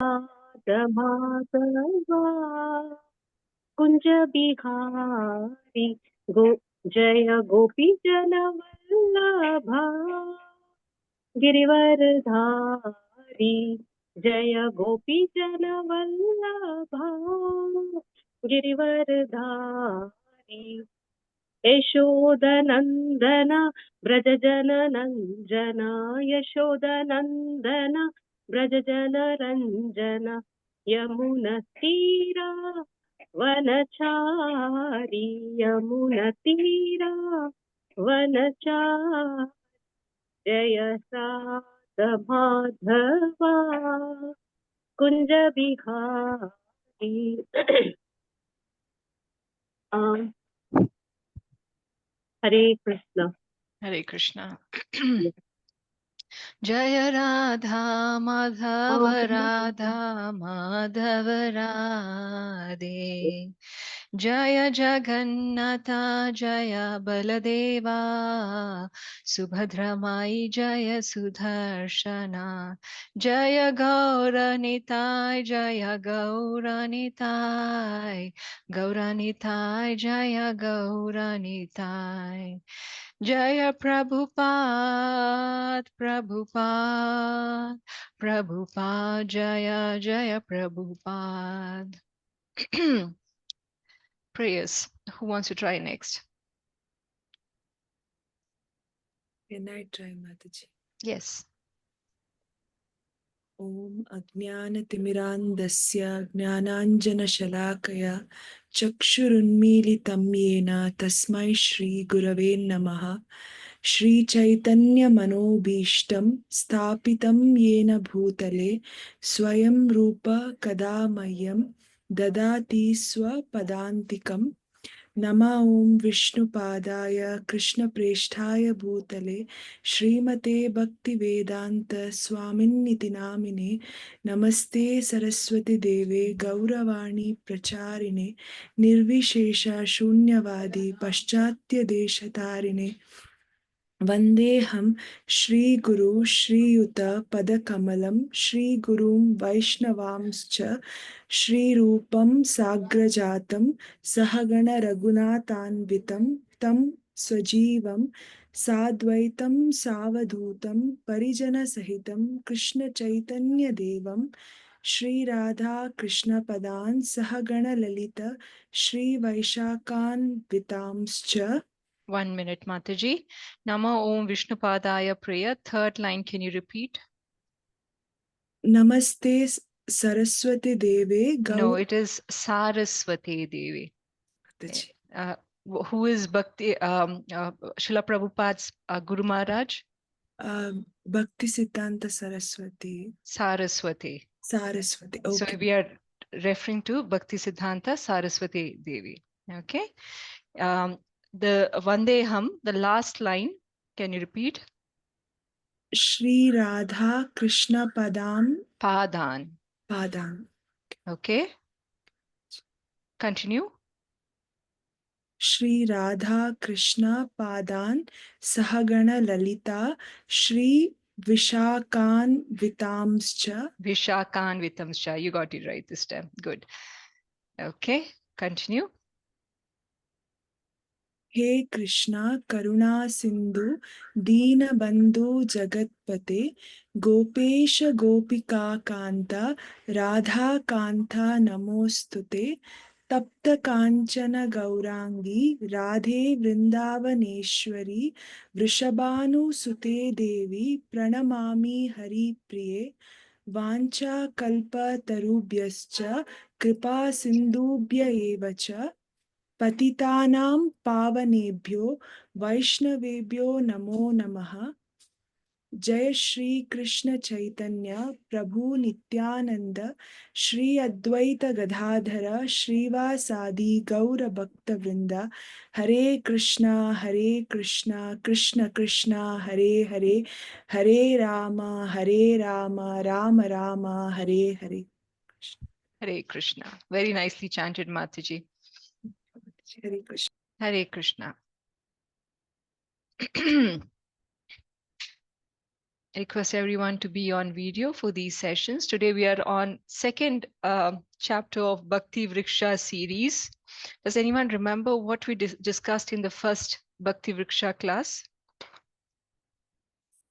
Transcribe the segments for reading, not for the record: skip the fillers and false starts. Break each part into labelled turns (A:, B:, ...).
A: माधवा कुंज बिहारी जय गोपी जन वल्लभा गिरिवरधारी जय गोपी जन वल्लभा गिरिवरधारी यशोदनंदन ब्रज जन नंदन यशोदनंदन ब्रज जन रंजन यमुनतीरा वनचारी यमुनतीरा वनचारी जय सात माधवा कुंज बिहारी हरे Krishna
B: Hare Krishna. Jaya Radha Madhava Radha Madhava Radhe Jaya Jagannatha Jaya Baladeva Subhadra Mai Jaya Sudarshana Jaya Gauranitai Jaya Gauranitai Gauranitai Jaya Gauranitai Jaya Prabhupada, Prabhupada, Prabhupada, Jaya, Jaya Prabhupada. Prayers. Who wants to try next?
C: Can I try, Mataji?
B: Yes.
C: Om Ajnanatimirandasya Jnananjanashalakaya Chakshurunmilitam Yena Tasmai Shri Gurave Namaha Shri Chaitanya Manobhishtam Sthapitam Yena Bhutale Swayam Rupa Kadamayam Dadati Swa Padantikam Nama Om Vishnupadaya Krishna Presthaya Bhutale Srimate Bhakti Vedanta Swaminiti Namine Namaste Saraswati Deve Gauravani Pracharine Nirvishesha Shunyavadi Paschatya Deshatarine Vandeham Shri Guru Shri Yuta Padakamalam Shri Gurum Vaishnavamscha Shri Rupam Sagrajatam Sahagana Raghunathanvitam Tam Swajivam Sadvaitam Savadhutam Parijana Sahitam Krishna Chaitanya Devam Shri Radha Krishna Padan Sahagana Lalita Shri Vaishakan Vitamscha.
B: 1 minute, Mataji. Nama Om Vishnupadaya prayer. Third line, can you repeat?
C: Namaste Saraswati Deve Gaur.
B: No, it is Saraswati Devi. Who is Bhakti? Srila Prabhupada's Guru Maharaj?
C: Bhakti Siddhanta Saraswati.
B: Saraswati.
C: Saraswati. Okay.
B: So we are referring to Bhakti Siddhanta Saraswati Devi. Okay. The Vandeham, the last line, can you repeat?
C: Shri Radha Krishna Padam.
B: Padan.
C: Padan.
B: Okay. Continue.
C: Shri Radha Krishna Padan Sahagana Lalita Shri Vishakan Vitamscha.
B: Vishakan Vitamscha. You got it right this time. Good. Okay. Continue.
C: He Krishna Karuna Sindhu Deena Bandhu Jagatpate Gopesha Gopika Kanta Radha Kanta Namostute Tapta Kanchana Gaurangi Radhe Vrindavaneshwari Vrishabhanu Sute Devi Pranamami Hari Priye Vancha Kalpa Tarubhyascha Kripa Sindhubhya Evacha Patitanam Pavanebhyo Vaishnavebhyo Namo Namaha Jai Shri Krishna Chaitanya Prabhu Nityananda Shri Advaita Gadadhara Shrivasadi Gaura Bhakta Vrinda Hare Krishna Krishna Krishna Hare Hare Hare Rama Rama Rama Hare Hare.
B: Hare Krishna. Very nicely chanted, Mataji.
C: Hare Krishna.
B: Hare Krishna. request everyone to be on video for these sessions. Today we are on second chapter of Bhakti Vriksha series. Does anyone remember what we discussed in the first Bhakti Vriksha class?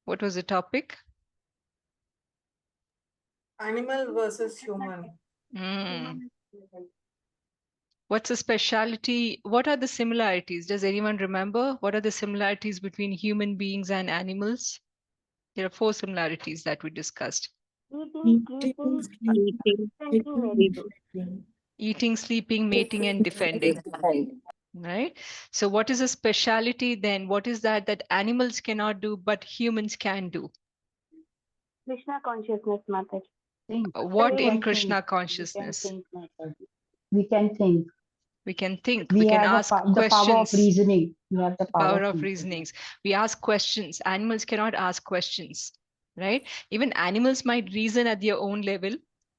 B: What was the topic?
D: Animal versus human.
B: What's the speciality? What are the similarities? Does anyone remember? What are the similarities between human beings and animals? There are 4 similarities that we discussed.
A: Eating,
B: Eating, sleeping, mating, and defending. Right? So what is a speciality then? What is that animals cannot do, but humans can do?
A: Krishna consciousness method.
B: What in Krishna consciousness?
E: We can think.
B: We can think.
E: We
B: We can
E: have
B: ask
E: the power of
B: questions.
E: reasoning. We have the
B: Power of reasonings. We ask questions. Animals cannot ask questions, right? Even animals might reason at their own level,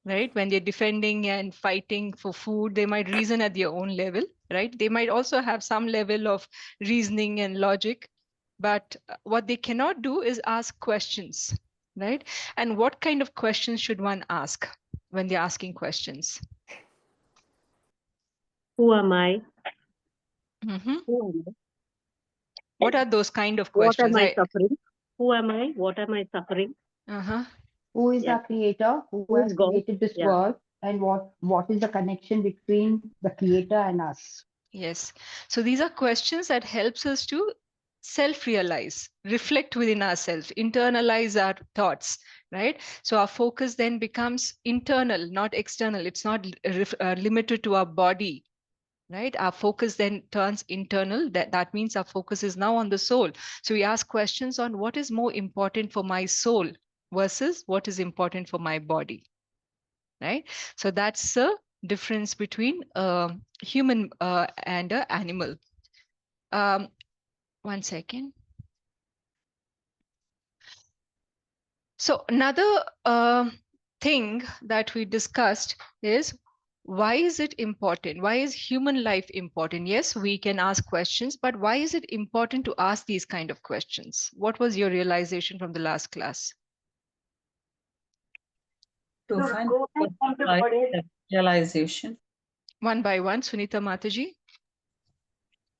B: right? When they're defending and fighting for food, they might reason at their own level, right? They might also have some level of reasoning and logic, but what they cannot do is ask questions, right? And what kind of questions should one ask when they're asking questions?
A: Who am I?
B: Mm-hmm.
A: Who am I?
B: What are those kind of
A: What am
B: questions?
A: I suffering? Who am I? What am I suffering?
B: Uh-huh.
E: Who is
A: Yeah.
E: our creator? Who
A: Who
E: has
A: is God?
E: created this
A: Yeah.
E: world? And what is the connection between the creator and us?
B: Yes. So these are questions that helps us to self-realize, reflect within ourselves, internalize our thoughts, right? So our focus then becomes internal, not external. It's not limited to our body, right? Our focus then turns internal. That means our focus is now on the soul. So we ask questions on what is more important for my soul versus what is important for my body, right? So that's the difference between a human and an animal. One second. So another thing that we discussed is, why is it important? Why is human life important? Yes, we can ask questions, but why is it important to ask these kind of questions? What was your realization from the last class?
F: To find realization.
B: One by one, Sunita Mataji.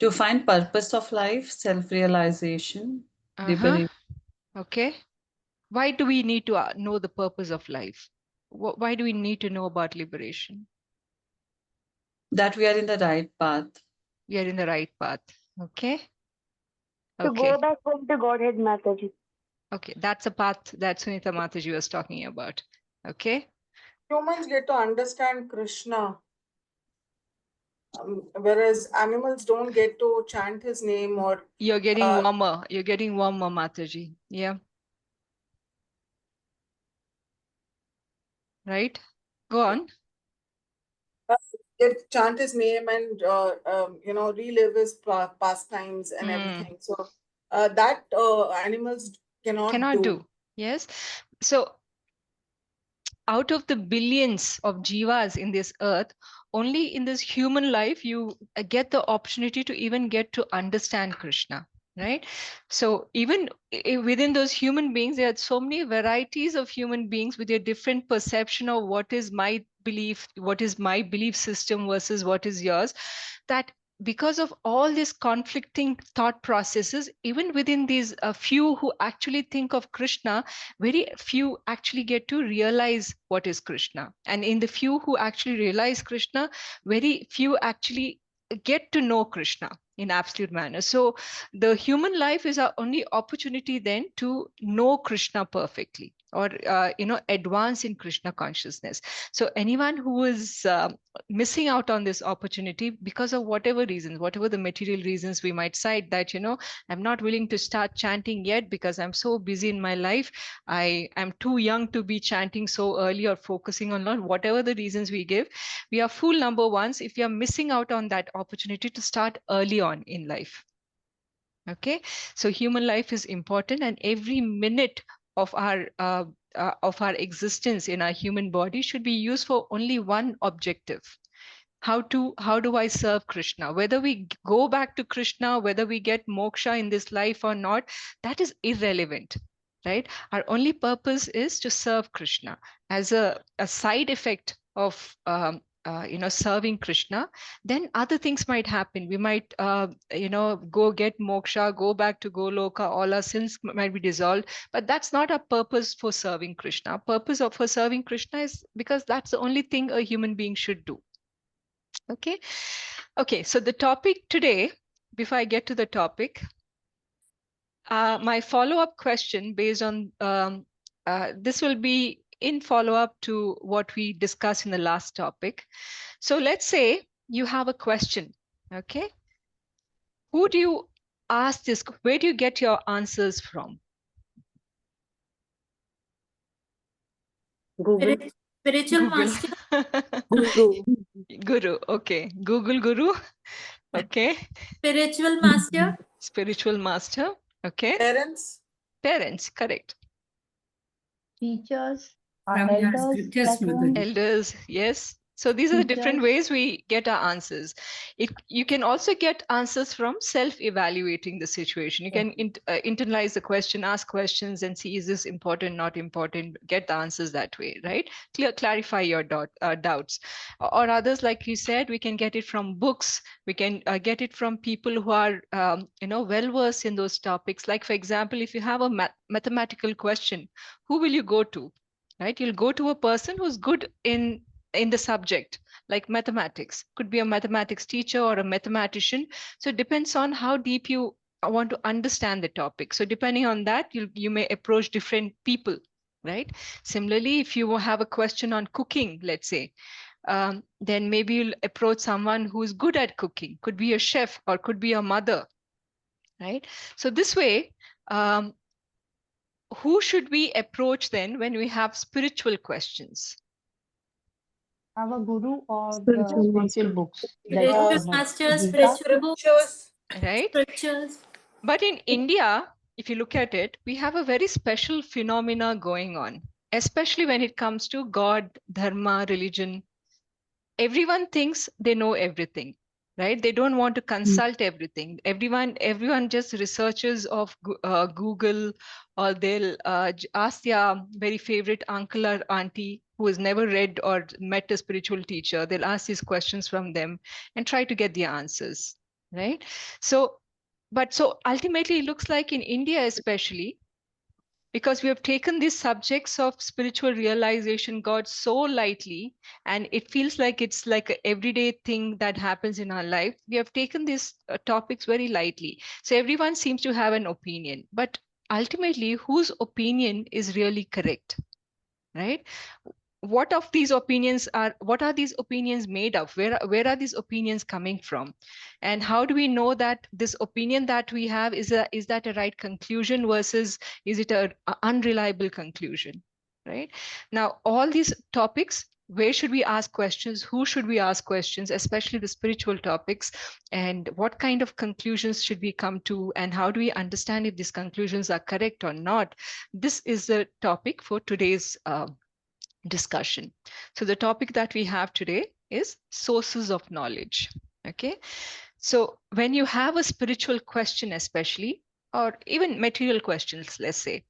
F: To find purpose of life, self-realization, liberation.
B: Okay. Why do we need to know the purpose of life? Why do we need to know about liberation?
F: That we are in the right path.
B: We are in the right path. Okay.
A: To go back home to Godhead, Mataji.
B: Okay, that's a path that Sunita Mataji was talking about. Okay.
D: Humans get to understand Krishna, whereas animals don't get to chant his name or.
B: You're getting warmer. You're getting warmer, Mataji. Yeah. Right. Go on.
D: Get chant his name and relive his pastimes and everything. So that animals cannot do.
B: Yes. So out of the billions of jivas in this earth, only in this human life you get the opportunity to even get to understand Krishna, right? So even within those human beings, there are so many varieties of human beings with their different perception of what is my belief, what is my belief system versus what is yours, that because of all these conflicting thought processes, even within these few who actually think of Krishna, very few actually get to realize what is Krishna. And in the few who actually realize Krishna, very few actually get to know Krishna in absolute manner. So the human life is our only opportunity then to know Krishna perfectly, or advance in Krishna consciousness. So anyone who is missing out on this opportunity because of whatever reasons, whatever the material reasons we might cite, that I'm not willing to start chanting yet because I'm so busy in my life, I am too young to be chanting so early or focusing on Lord, whatever the reasons we give, we are fool number ones if we are missing out on that opportunity to start early on in life. Okay, so human life is important, and every minute of our existence in our human body should be used for only one objective. How do I serve Krishna? Whether we go back to Krishna, whether we get moksha in this life or not, that is irrelevant, right? Our only purpose is to serve Krishna. As a side effect of serving Krishna, then other things might happen. We might go get moksha, go back to Goloka, all our sins might be dissolved, but that's not our purpose for serving Krishna. Our purpose for serving Krishna is because that's the only thing a human being should do. Okay, so the topic today, before I get to the topic, my follow-up question based on this will be in follow-up to what we discussed in the last topic. So let's say you have a question, okay? Who do you ask this? Where do you get your answers from?
A: Google.
G: Spiritual
B: Google.
G: master.
A: Guru.
B: Guru, okay. Google Guru, okay.
G: Spiritual master.
B: Spiritual master, okay.
D: Parents.
B: Parents, correct.
E: Teachers,
G: From your
E: elders,
G: scriptures,
E: that
G: Mataji.
E: means
B: Elders, yes. So these are the different
E: teachers.
B: ways we get our answers. You can also get answers from self-evaluating the situation. You can internalize the question, ask questions, and see, is this important, not important? Get the answers that way, right? Clarify your doubts. Or others, like you said, we can get it from books. We can get it from people who are, well-versed in those topics. Like, for example, if you have a mathematical question, who will you go to? Right? You'll go to a person who's good in the subject, like mathematics. Could be a mathematics teacher or a mathematician. So it depends on how deep you want to understand the topic. So depending on that, you may approach different people, right? Similarly, if you have a question on cooking, let's say, then maybe you'll approach someone who's good at cooking. Could be a chef or could be a mother, right? So this way, who should we approach then when we have spiritual questions?
E: Our guru or the
A: Spiritual
E: spiritual
A: master.
E: books
G: Spiritual
E: like
G: master,
E: Gita.
G: spiritual books,
D: Scriptures.
B: Right?
G: scriptures.
B: But in India, if you look at it, we have a very special phenomena going on, especially when it comes to God, dharma, religion. Everyone thinks they know everything, right? They don't want to consult everything. Everyone just researches of Google, or they'll ask their very favorite uncle or auntie who has never read or met a spiritual teacher. They'll ask these questions from them and try to get the answers, right? So ultimately, it looks like in India, especially, because we have taken these subjects of spiritual realization, God, so lightly, and it feels like it's like an everyday thing that happens in our life. We have taken these topics very lightly. So everyone seems to have an opinion, but ultimately, whose opinion is really correct, right? What are these opinions made of? Where are these opinions coming from? And how do we know that this opinion that we have is that a right conclusion versus is it a unreliable conclusion, right? Now, all these topics, where should we ask questions? Who should we ask questions, especially the spiritual topics? And what kind of conclusions should we come to? And how do we understand if these conclusions are correct or not? This is the topic for today's discussion. So the topic that we have today is sources of knowledge. Okay. So when you have a spiritual question, especially, or even material questions, let's say,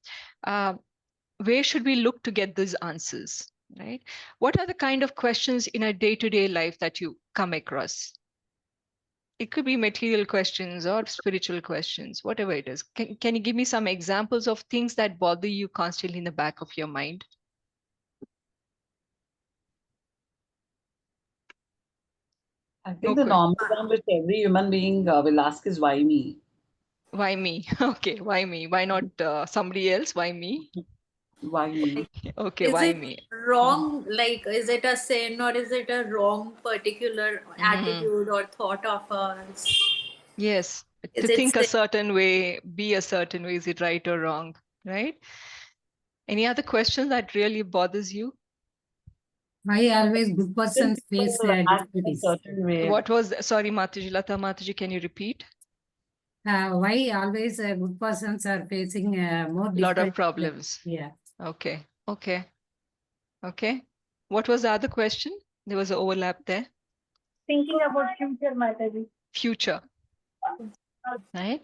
B: where should we look to get these answers, right? What are the kind of questions in a day-to-day life that you come across? It could be material questions or spiritual questions, whatever it is. Can you give me some examples of things that bother you constantly in the back of your mind?
F: I think the normal one which every human being will ask is why me?
B: Why me? Okay, why me? Why not somebody else? Why me?
F: Why me?
B: Okay,
G: Is
B: why
G: it
B: me?
G: wrong? Like, is it a sin or is it a wrong particular attitude or thought of ours?
B: Yes, to
G: Is it
B: think a
G: sin?
B: certain way, be a certain way, is it right or wrong, right? Any other questions that really bothers you?
H: Why always good persons face
F: People act in a
H: difficulties?
F: certain way.
B: What was, sorry, Mataji, Lata Mataji, can you repeat?
H: Why always good persons are facing more
B: Lot of
H: difficult?
B: problems.
H: Yeah.
B: Okay. What was the other question? There was an overlap there.
A: Thinking about future, Mataji.
B: Future, right?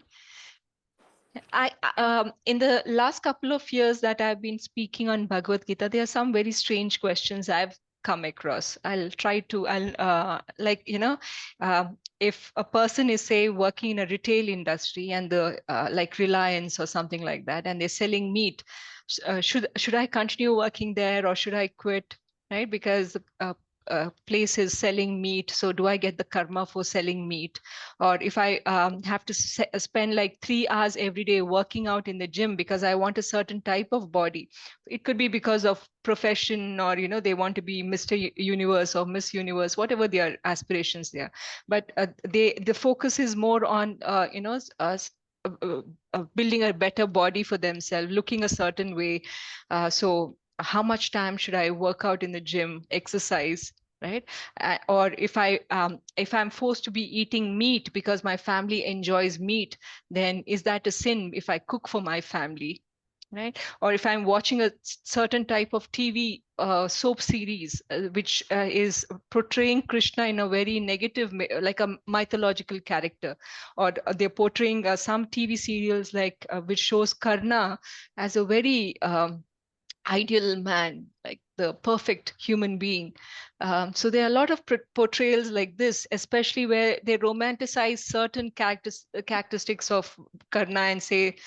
B: In the last couple of years that I've been speaking on Bhagavad Gita, there are some very strange questions I've come across. If a person is, say, working in a retail industry and the like Reliance or something like that, and they're selling meat, should I continue working there or should I quit? Right? Because place is selling meat, so do I get the karma for selling meat? Or if I have to spend like 3 hours every day working out in the gym because I want a certain type of body, it could be because of profession, or they want to be Mr. Universe or Miss Universe, whatever their aspirations there. But the focus is more on building a better body for themselves, looking a certain way. So how much time should I work out in the gym, exercise, right? Or if I'm forced to be eating meat because my family enjoys meat, then is that a sin if I cook for my family, right? Or if I'm watching a certain type of TV soap series which is portraying Krishna in a very negative, like a mythological character, or they're portraying some TV serials like which shows Karna as a very ideal man, like the perfect human being. So there are a lot of portrayals like this, especially where they romanticize certain characteristics of Karna and say,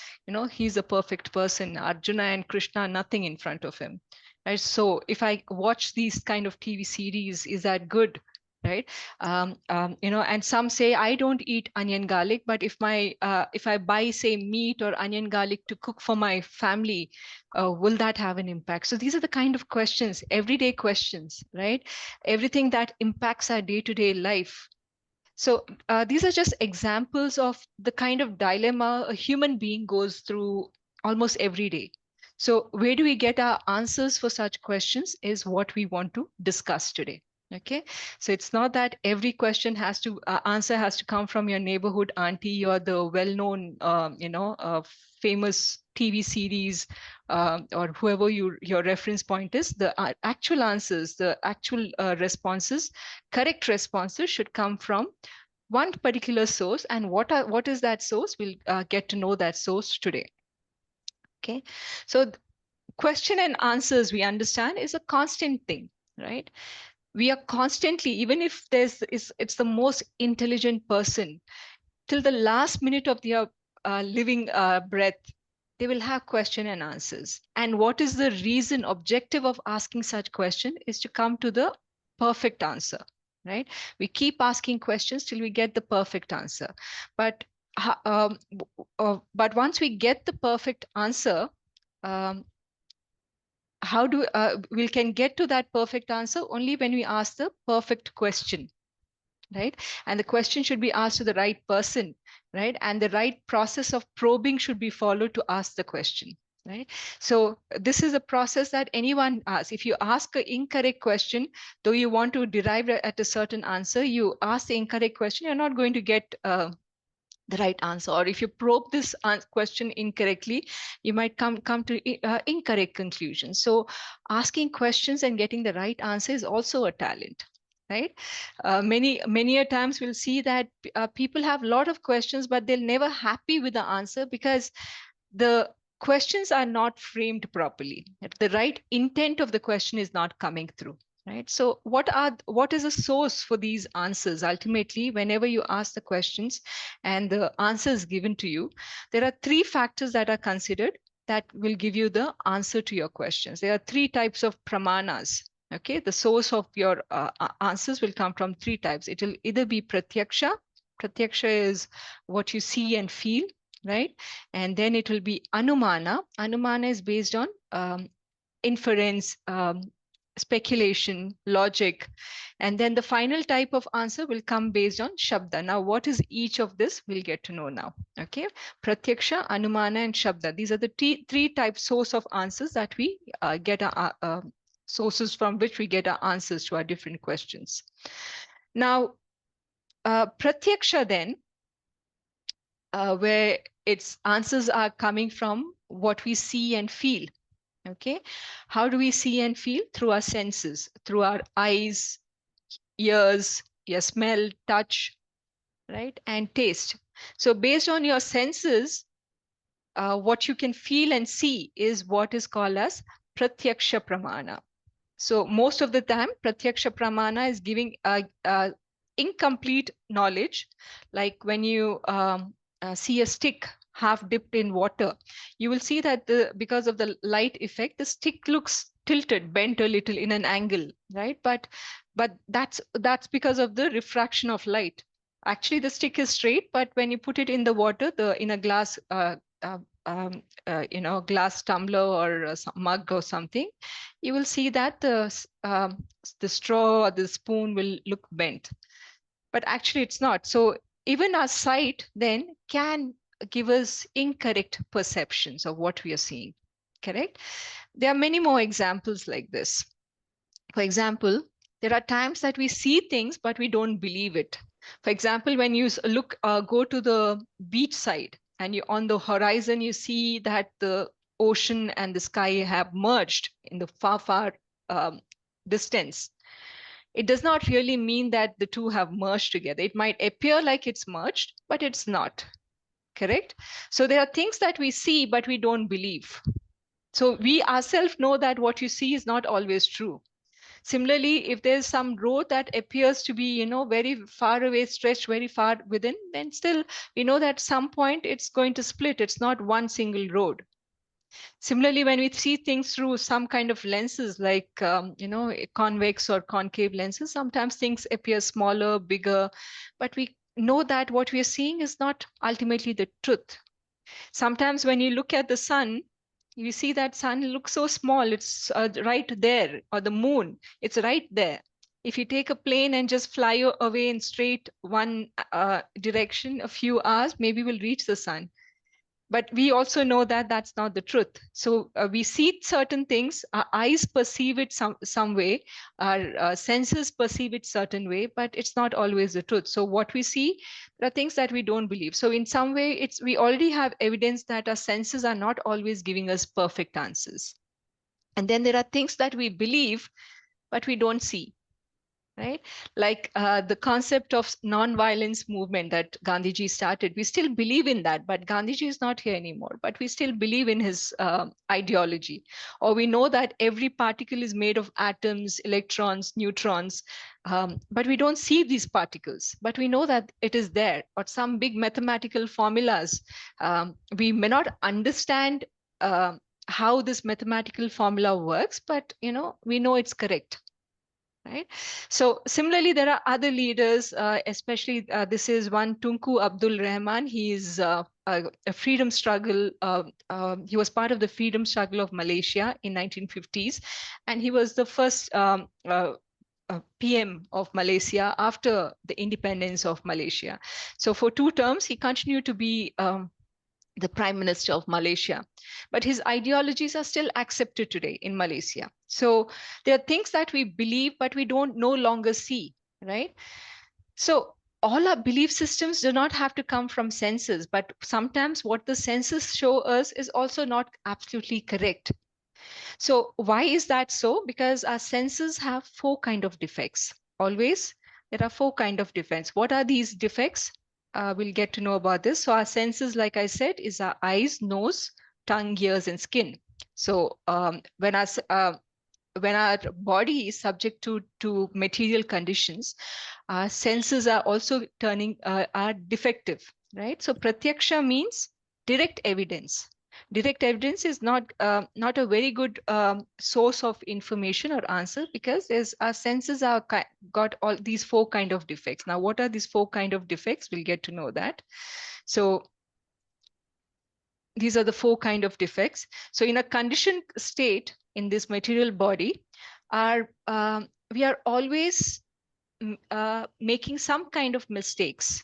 B: he's a perfect person. Arjuna and Krishna are nothing in front of him. Right? So if I watch these kind of TV series, is that good? Right? And some say I don't eat onion garlic, but if I buy, say, meat or onion garlic to cook for my family, will that have an impact? So these are the kind of questions, everyday questions, right? Everything that impacts our day-to-day life. So these are just examples of the kind of dilemma a human being goes through almost every day. So where do we get our answers for such questions is what we want to discuss today. Okay, so it's not that every question has to answer has to come from your neighborhood auntie or the well-known, famous TV series, or whoever your reference point is. The actual answers, the actual responses, correct responses should come from one particular source. And what is that source? We'll get to know that source today. Okay, so question and answers, we understand, is a constant thing, right? We are constantly, even if it's the most intelligent person, till the last minute of their living breath, they will have question and answers. And what is the reason, objective of asking such question is to come to the perfect answer, right? We keep asking questions till we get the perfect answer. But once we get the perfect answer, um, how do we can get to that perfect answer only when we ask the perfect question, right? And the question should be asked to the right person, right? And the right process of probing should be followed to ask the question, right? So this is a process that anyone asks. If you ask an incorrect question, though you want to derive at a certain answer, you ask the incorrect question, you're not going to get the right answer. Or if you probe this question incorrectly, you might come to incorrect conclusions. So asking questions and getting the right answer is also a talent, right? Many a times we'll see that people have a lot of questions, but they're never happy with the answer because the questions are not framed properly. The right intent of the question is not coming through. Right. So what is a source for these answers? Ultimately, whenever you ask the questions and the answer is given to you, there are three factors that are considered that will give you the answer to your questions. There are three types of pramanas. Okay, the source of your answers will come from three types. It will either be pratyaksha. Pratyaksha is what you see and feel, right? And then it will be anumana. Anumana is based on inference, speculation, logic. And then the final type of answer will come based on shabda. Now, what is each of this? We'll get to know now. Okay, pratyaksha, anumana, and shabda. These are the three types source of answers that we get sources from which we get our answers to our different questions. Now, pratyaksha then, where its answers are coming from what we see and feel. Okay, how do we see and feel? Through our senses, through our eyes, ears, your smell, touch, right, and taste. So based on your senses, what you can feel and see is what is called as pratyaksha pramana. So most of the time, pratyaksha pramana is giving incomplete knowledge. Like when you see a stick half dipped in water, you will see that because of the light effect, the stick looks tilted, bent a little in an angle, right? But that's because of the refraction of light. Actually, the stick is straight, but when you put it in the water, in a glass, glass tumbler or a mug or something, you will see that the straw or the spoon will look bent. But actually, it's not. So even our sight then can give us incorrect perceptions of what we are seeing. Correct? There are many more examples like this. For example, there are times that we see things, but we don't believe it. For example, when you go to the beach side and you on the horizon, you see that the ocean and the sky have merged in the far distance. It does not really mean that the two have merged together. It might appear like it's merged, but it's not. Correct? So there are things that we see, but we don't believe. So we ourselves know that what you see is not always true. Similarly, if there's some road that appears to be, very far away, stretched very far within, then still we know that at some point it's going to split. It's not one single road. Similarly, when we see things through some kind of lenses like, convex or concave lenses, sometimes things appear smaller, bigger, but we know that what we are seeing is not ultimately the truth. Sometimes when you look at the sun, you see that sun looks so small, it's right there, or the moon, it's right there. If you take a plane and just fly away in straight one direction, a few hours, maybe we'll reach the sun. But we also know that that's not the truth. So we see certain things, our eyes perceive it some way, our senses perceive it certain way, but it's not always the truth. So what we see, there are things that we don't believe. So in some way, we already have evidence that our senses are not always giving us perfect answers. And then there are things that we believe, but we don't see. Right? Like the concept of non-violence movement that Gandhiji started, we still believe in that, but Gandhiji is not here anymore, but we still believe in his ideology. Or we know that every particle is made of atoms, electrons, neutrons, but we don't see these particles, but we know that it is there. Or some big mathematical formulas, we may not understand how this mathematical formula works, but we know it's correct. Right. So similarly, there are other leaders, especially this is one Tunku Abdul Rahman. He is a freedom struggle. He was part of the freedom struggle of Malaysia in 1950s, and he was the first PM of Malaysia after the independence of Malaysia. So for 2 terms, he continued to be the Prime Minister of Malaysia. But his ideologies are still accepted today in Malaysia. So there are things that we believe, but we don't no longer see, right? So all our belief systems do not have to come from senses, but sometimes what the senses show us is also not absolutely correct. So why is that so? Because our senses have 4 kind of defects. Always, there are 4 kind of defects. What are these defects? We'll get to know about this. So our senses, like I said, is our eyes, nose, tongue, ears, and skin. So when our body is subject to material conditions, our senses are also are defective, right? So pratyaksha means direct evidence. Direct evidence is not a very good source of information or answer, because our senses are got all these 4 kind of defects. Now, what are these 4 kind of defects? We'll get to know that. So these are the 4 kind of defects. So in a conditioned state in this material body, we are always making some kind of mistakes,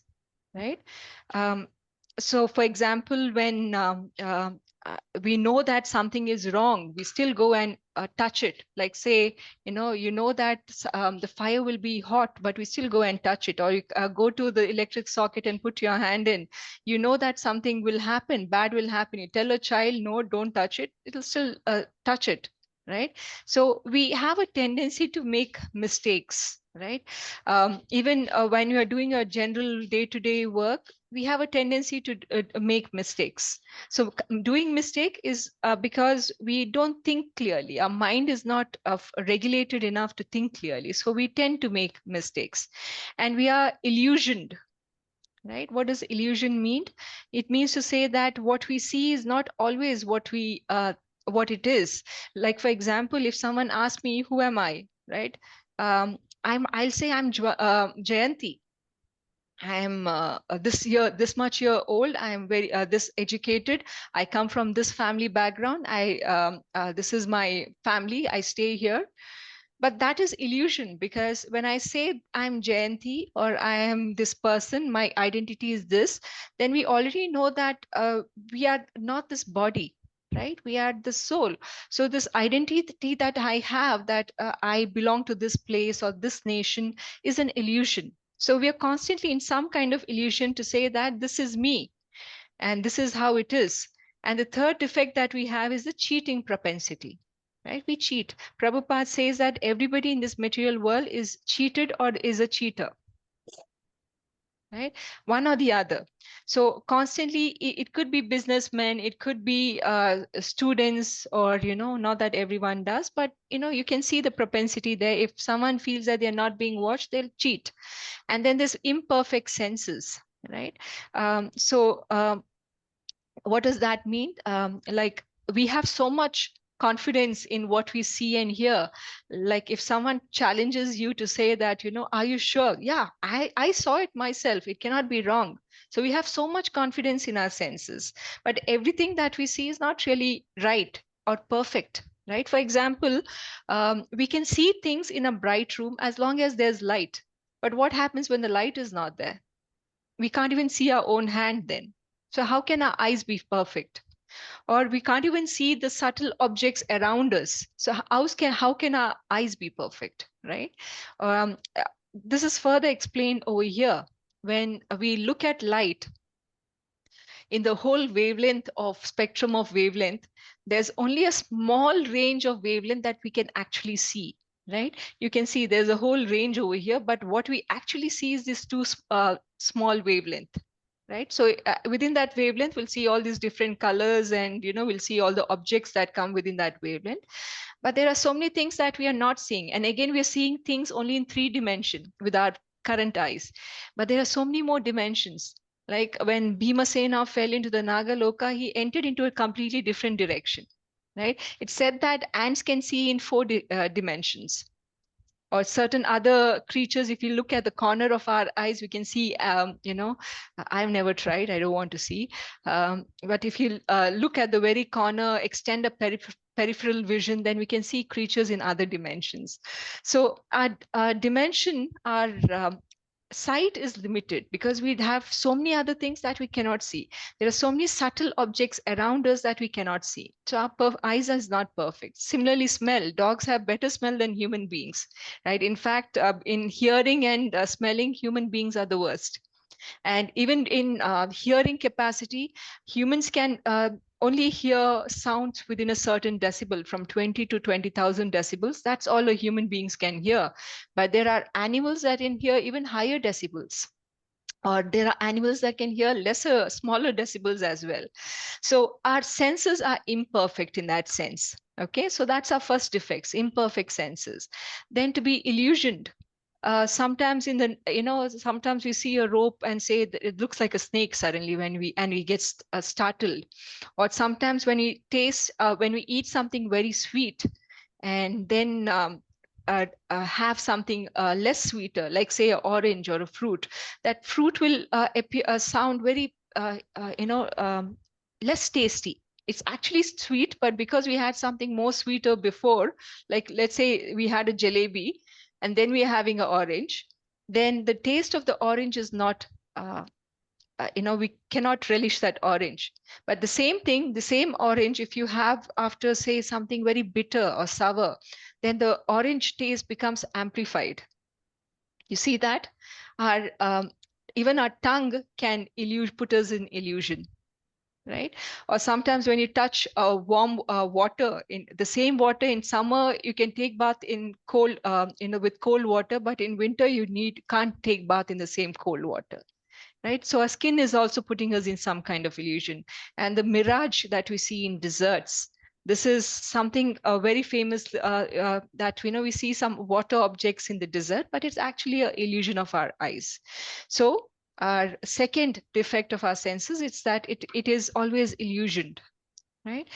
B: right? So for example, when we know that something is wrong, we still go and touch it. Like say, you know that the fire will be hot, but we still go and touch it. Or you go to the electric socket and put your hand in. You know that something will happen, bad will happen. You tell a child, no, don't touch it. It'll still touch it, right? So we have a tendency to make mistakes, right? Even when you are doing a general day-to-day work, we have a tendency to make mistakes. So doing mistake is because we don't think clearly. Our mind is not regulated enough to think clearly. So we tend to make mistakes, and we are illusioned. Right? What does illusion mean? It means to say that what we see is not always what it is. Like, for example, if someone asks me, who am I? Right? I'll say I'm Jayanthi. I am this much year old. I am very this educated. I come from this family background. This is my family. I stay here. But that is illusion, because when I say I'm Jayanthi or I am this person, my identity is this, then we already know that we are not this body, right? We are the soul. So this identity that I have, that I belong to this place or this nation, is an illusion. So we are constantly in some kind of illusion to say that this is me and this is how it is. And the third defect that we have is the cheating propensity. Right? We cheat. Prabhupada says that everybody in this material world is cheated or is a cheater. Right? One or the other. So constantly, it could be businessmen, it could be students, or, not that everyone does, but, you can see the propensity there. If someone feels that they're not being watched, they'll cheat. And then there's imperfect senses, right? What does that mean? Like, we have so much confidence in what we see and hear. Like, if someone challenges you to say that, are you sure? Yeah, I saw it myself. It cannot be wrong. So we have so much confidence in our senses. But everything that we see is not really right or perfect. Right? For example, we can see things in a bright room as long as there's light. But what happens when the light is not there? We can't even see our own hand then. So how can our eyes be perfect? Or we can't even see the subtle objects around us. So how can our eyes be perfect, right? Um, uh, this is further explained over here. When we look at light in the whole wavelength of spectrum of wavelength, there's only a small range of wavelength that we can actually see. Right? You can see there's a whole range over here, but what we actually see is this two small wavelength. Right? So within that wavelength, we'll see all these different colors, and we'll see all the objects that come within that wavelength. But there are so many things that we are not seeing. And again, we're seeing things only in 3 dimensions with our current eyes. But there are so many more dimensions. Like when Bhimasena fell into the Nagaloka, he entered into a completely different direction. Right? It's said that ants can see in 4 dimensions. Or certain other creatures, if you look at the corner of our eyes, we can see, I've never tried, I don't want to see. But if you look at the very corner, extend a peripheral vision, then we can see creatures in other dimensions. So our dimension, our sight is limited because we have so many other things that we cannot see. There are so many subtle objects around us that we cannot see. So our eyes is not perfect. Similarly, smell. Dogs have better smell than human beings, right? In fact, in hearing and smelling, human beings are the worst. And even in hearing capacity, humans can only hear sounds within a certain decibel, from 20 to 20,000 decibels. That's all a human beings can hear. But there are animals that can hear even higher decibels. Or there are animals that can hear lesser, smaller decibels as well. So our senses are imperfect in that sense. Okay, so that's our first defects, imperfect senses. Then to be illusioned. Sometimes sometimes we see a rope and say that it looks like a snake suddenly when we get startled. Or sometimes when we eat something very sweet, and then have something less sweeter, like say an orange or a fruit, that fruit will sound very less tasty. It's actually sweet, but because we had something more sweeter before, like let's say we had a jalebi and then we're having an orange, then the taste of the orange is not we cannot relish that orange. But the same orange, if you have after say something very bitter or sour, then the orange taste becomes amplified. You see that? Even our tongue can put us in illusion. Right? Or sometimes when you touch warm water, in the same water in summer, you can take bath in cold, with cold water, but in winter you can't take bath in the same cold water. right? So our skin is also putting us in some kind of illusion. And the mirage that we see in deserts, this is something very famous that we see some water objects in the desert, but it's actually an illusion of our eyes. So our second defect of our senses is that it is always illusioned, right?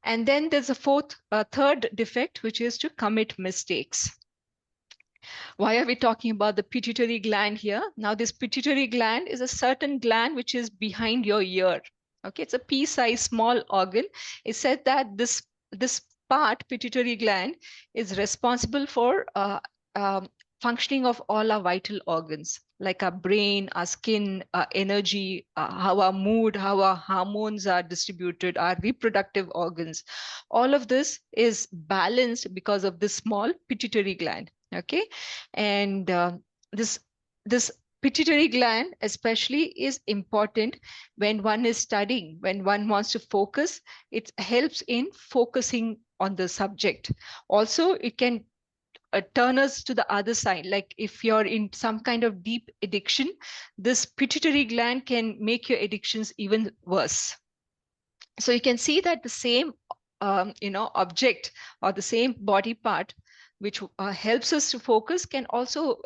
B: And then there's a third defect, which is to commit mistakes. Why are we talking about the pituitary gland here? Now, this pituitary gland is a certain gland which is behind your ear. Okay, it's a pea-sized small organ. It's said that this part, pituitary gland, is responsible for functioning of all our vital organs, like our brain, our skin, our energy, how our mood, how our hormones are distributed, our reproductive organs. All of this is balanced because of this small pituitary gland. Okay, and this pituitary gland especially is important when one is studying, when one wants to focus. It helps in focusing on the subject. Also, it can turn us to the other side. Like if you're in some kind of deep addiction, this pituitary gland can make your addictions even worse. So you can see that the same object or the same body part which helps us to focus can also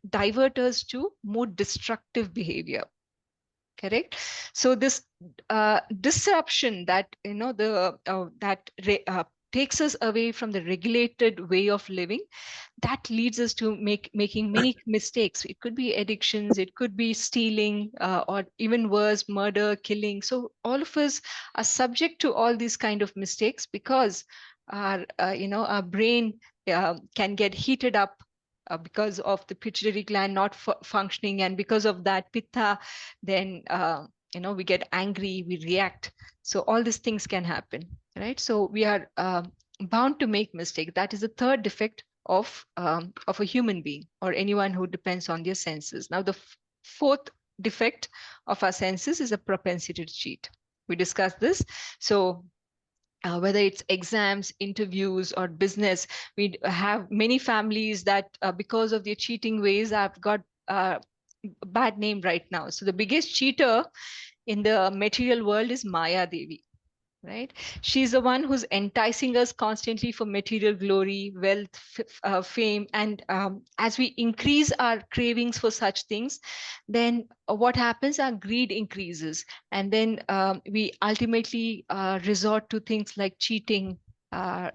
B: divert us to more destructive behavior. Correct. So this disruption that takes us away from the regulated way of living, that leads us to making many mistakes. It could be addictions, it could be stealing, or even worse, murder, killing. So all of us are subject to all these kind of mistakes because our brain can get heated up because of the pituitary gland not functioning, and because of that pitta, then we get angry, we react. So all these things can happen, right? So we are bound to make mistakes. That is the third defect of a human being or anyone who depends on their senses. Now, the fourth defect of our senses is a propensity to cheat. We discussed this. So whether it's exams, interviews, or business, we have many families that because of their cheating ways have got a bad name right now. So the biggest cheater in the material world is Maya Devi. Right? She's the one who's enticing us constantly for material glory, wealth, fame. And as we increase our cravings for such things, then what happens? Our greed increases. And then we ultimately resort to things like cheating,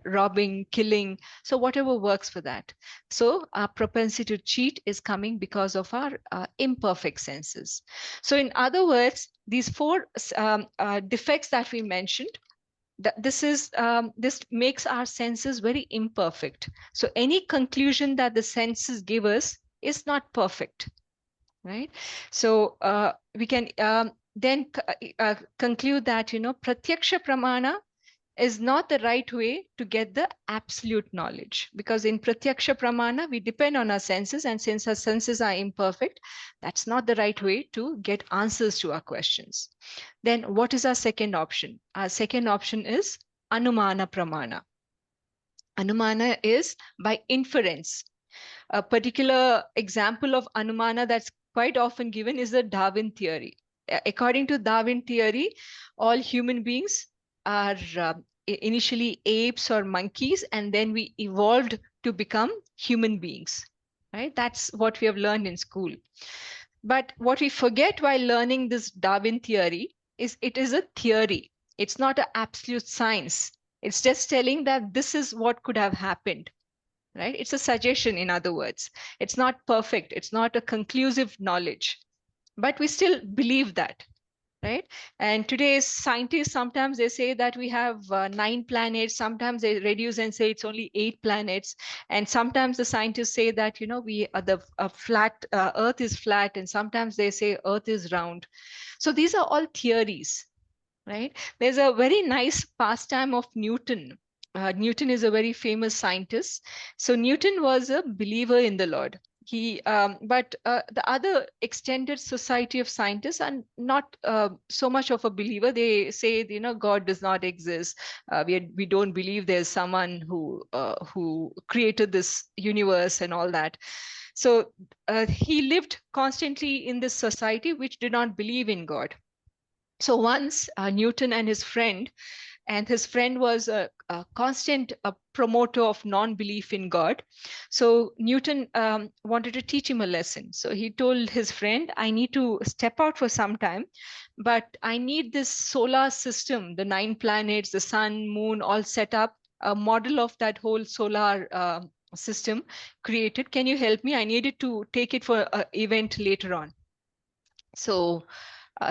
B: robbing, killing. So whatever works for that. So our propensity to cheat is coming because of our imperfect senses. So in other words, these four defects that we mentioned, this makes our senses very imperfect. So any conclusion that the senses give us is not perfect, right? So we can then conclude that pratyaksha pramana is not the right way to get the absolute knowledge, because in pratyaksha pramana we depend on our senses, and since our senses are imperfect, that's not the right way to get answers to our questions. Then what is our second option? Our second option is anumana pramana. Anumana is by inference. A particular example of anumana that's quite often given is the Darwin theory. According to Darwin theory, all human beings are initially apes or monkeys, and then we evolved to become human beings, right? That's what we have learned in school. But what we forget while learning this Darwin theory is it is a theory. It's not an absolute science. It's just telling that this is what could have happened, right? It's a suggestion, in other words. It's not perfect. It's not a conclusive knowledge, but we still believe that, right? And today's scientists, sometimes they say that we have 9 planets. Sometimes they reduce and say it's only 8 planets. And sometimes the scientists say that, we the flat Earth is flat, and sometimes they say Earth is round. So these are all theories, right? There's a very nice pastime of Newton. Newton is a very famous scientist. So Newton was a believer in the Lord. But the other extended society of scientists are not so much of a believer. They say, God does not exist. We don't believe there's someone who created this universe and all that. So he lived constantly in this society which did not believe in God. So once Newton and his friend was a constant promoter of non-belief in God. So Newton wanted to teach him a lesson. So he told his friend, I need to step out for some time, but I need this solar system, the 9 planets, the sun, moon, all set up, a model of that whole solar system created. Can you help me? I needed to take it for an event later on. So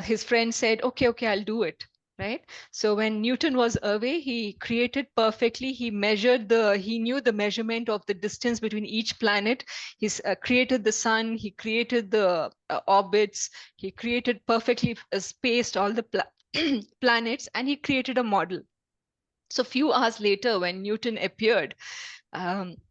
B: his friend said, okay, I'll do it. Right. So when Newton was away, he created perfectly. He knew the measurement of the distance between each planet. He's created the sun. He created the orbits. He created perfectly spaced all the planets, and he created a model. So few hours later, when Newton appeared,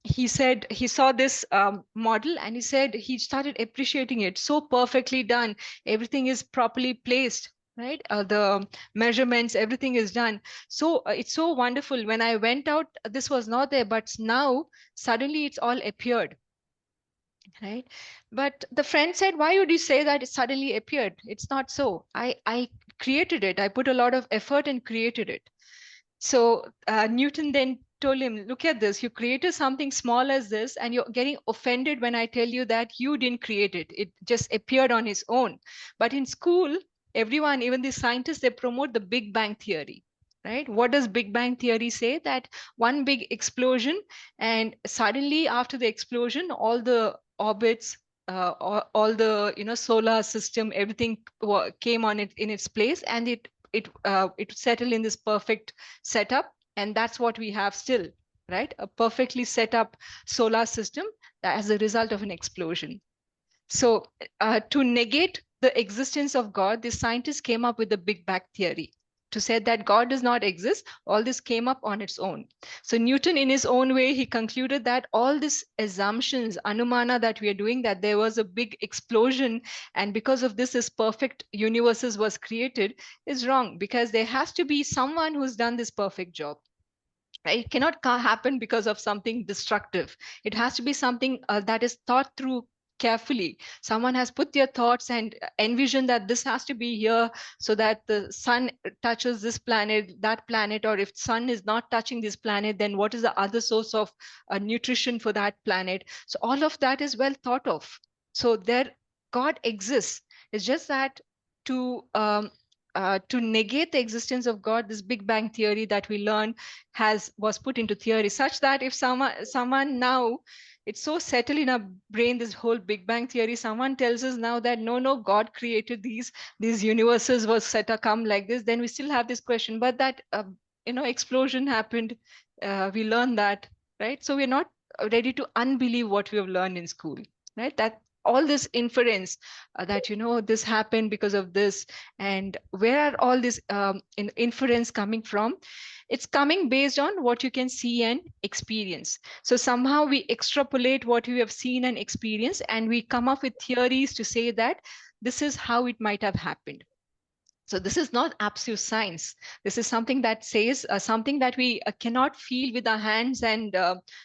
B: he said he saw this model, and he said he started appreciating it. So perfectly done. Everything is properly placed, right? The measurements, everything is done. So it's so wonderful. When I went out, this was not there, but now suddenly it's all appeared. Right. But the friend said, why would you say that it suddenly appeared? It's not so. I created it. I put a lot of effort and created it. So Newton then told him, look at this, you created something small as this, and you're getting offended when I tell you that you didn't create it. It just appeared on its own. But in school, everyone, even the scientists, they promote the Big Bang Theory. Right? What does Big Bang Theory say? That one big explosion, and suddenly after the explosion, all the orbits, all the solar system, everything came on it in its place, and it settled in this perfect setup, and that's what we have still, right? A perfectly set up solar system as a result of an explosion. So to negate the existence of God, the scientists came up with the Big Bang Theory to say that God does not exist. All this came up on its own. So Newton, in his own way, he concluded that all these assumptions, anumana, that we are doing, that there was a big explosion, and because of this perfect universes was created, is wrong, because there has to be someone who's done this perfect job. It cannot happen because of something destructive. It has to be something that is thought through carefully. Someone has put their thoughts and envisioned that this has to be here, so that the sun touches this planet, that planet, or if sun is not touching this planet, then what is the other source of nutrition for that planet? So all of that is well thought of. So there, God exists. It's just that to negate the existence of God, this Big Bang Theory that we learn was put into theory, such that if someone now, it's so settled in our brain, this whole Big Bang Theory, someone tells us now that no, God created these universes, was set to come like this, then we still have this question, but that explosion happened, we learned that, right? So we're not ready to unbelieve what we have learned in school, right? That all this inference that this happened because of this, and where are all this inference coming from? It's coming based on what you can see and experience. So somehow we extrapolate what we have seen and experienced, and we come up with theories to say that this is how it might have happened. So this is not absolute science. This is something that says something that we cannot feel with our hands and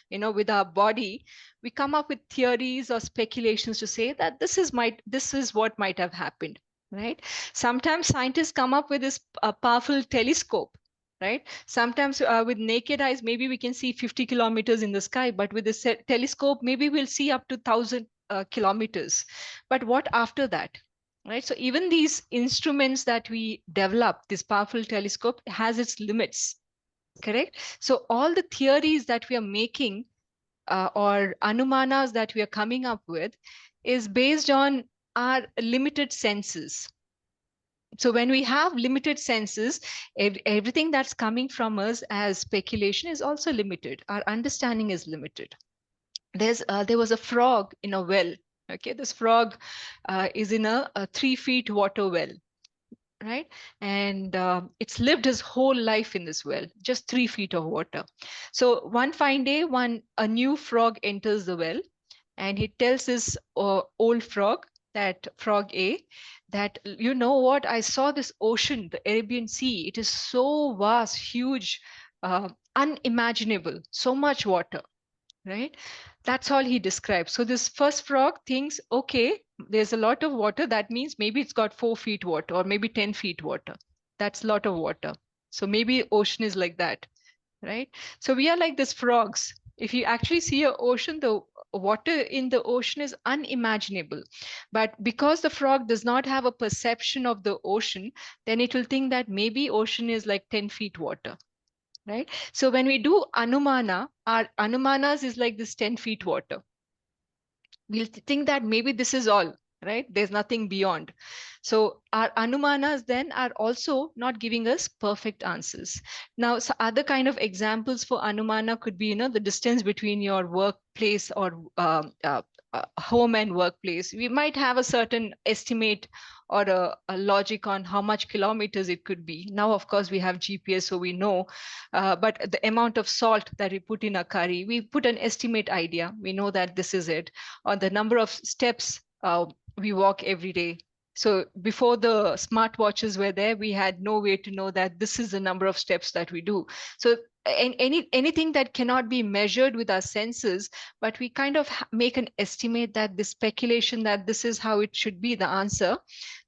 B: with our body. We come up with theories or speculations to say that this is what might have happened, right? Sometimes scientists come up with this powerful telescope, right? Sometimes with naked eyes, maybe we can see 50 kilometers in the sky, but with this telescope, maybe we'll see up to 1,000 kilometers. But what after that? Right. So even these instruments that we develop, this powerful telescope, has its limits. Correct. So all the theories that we are making or anumanas that we are coming up with is based on our limited senses. So when we have limited senses, everything that's coming from us as speculation is also limited. Our understanding is limited. There was a frog in a well. Okay, this frog is in a 3 feet water well, right? And it's lived his whole life in this well, just 3 feet of water. So one fine day, a new frog enters the well, and he tells this old frog, that frog A, that you know what? I saw this ocean, the Arabian Sea. It is so vast, huge, unimaginable, so much water, right? That's all he describes. So this first frog thinks, okay, there's a lot of water. That means maybe it's got 4 feet water or maybe 10 feet water. That's a lot of water. So maybe ocean is like that, right? So we are like these frogs. If you actually see an ocean, the water in the ocean is unimaginable. But because the frog does not have a perception of the ocean, then it will think that maybe ocean is like 10 feet water. Right? So when we do Anumana, our Anumanas is like this 10 feet water. We'll think that maybe this is all, right? There's nothing beyond. So our Anumanas then are also not giving us perfect answers. Now, so other kind of examples for Anumana could be, the distance between your workplace or home and workplace. We might have a certain estimate or a logic on how much kilometers it could be. Now, of course, we have GPS, so we know, but the amount of salt that we put in a curry, we put an estimate idea. We know that this is it. Or the number of steps we walk every day. So before the smartwatches were there, we had no way to know that this is the number of steps that we do. So anything that cannot be measured with our senses, but we kind of make an estimate that this speculation that this is how it should be the answer,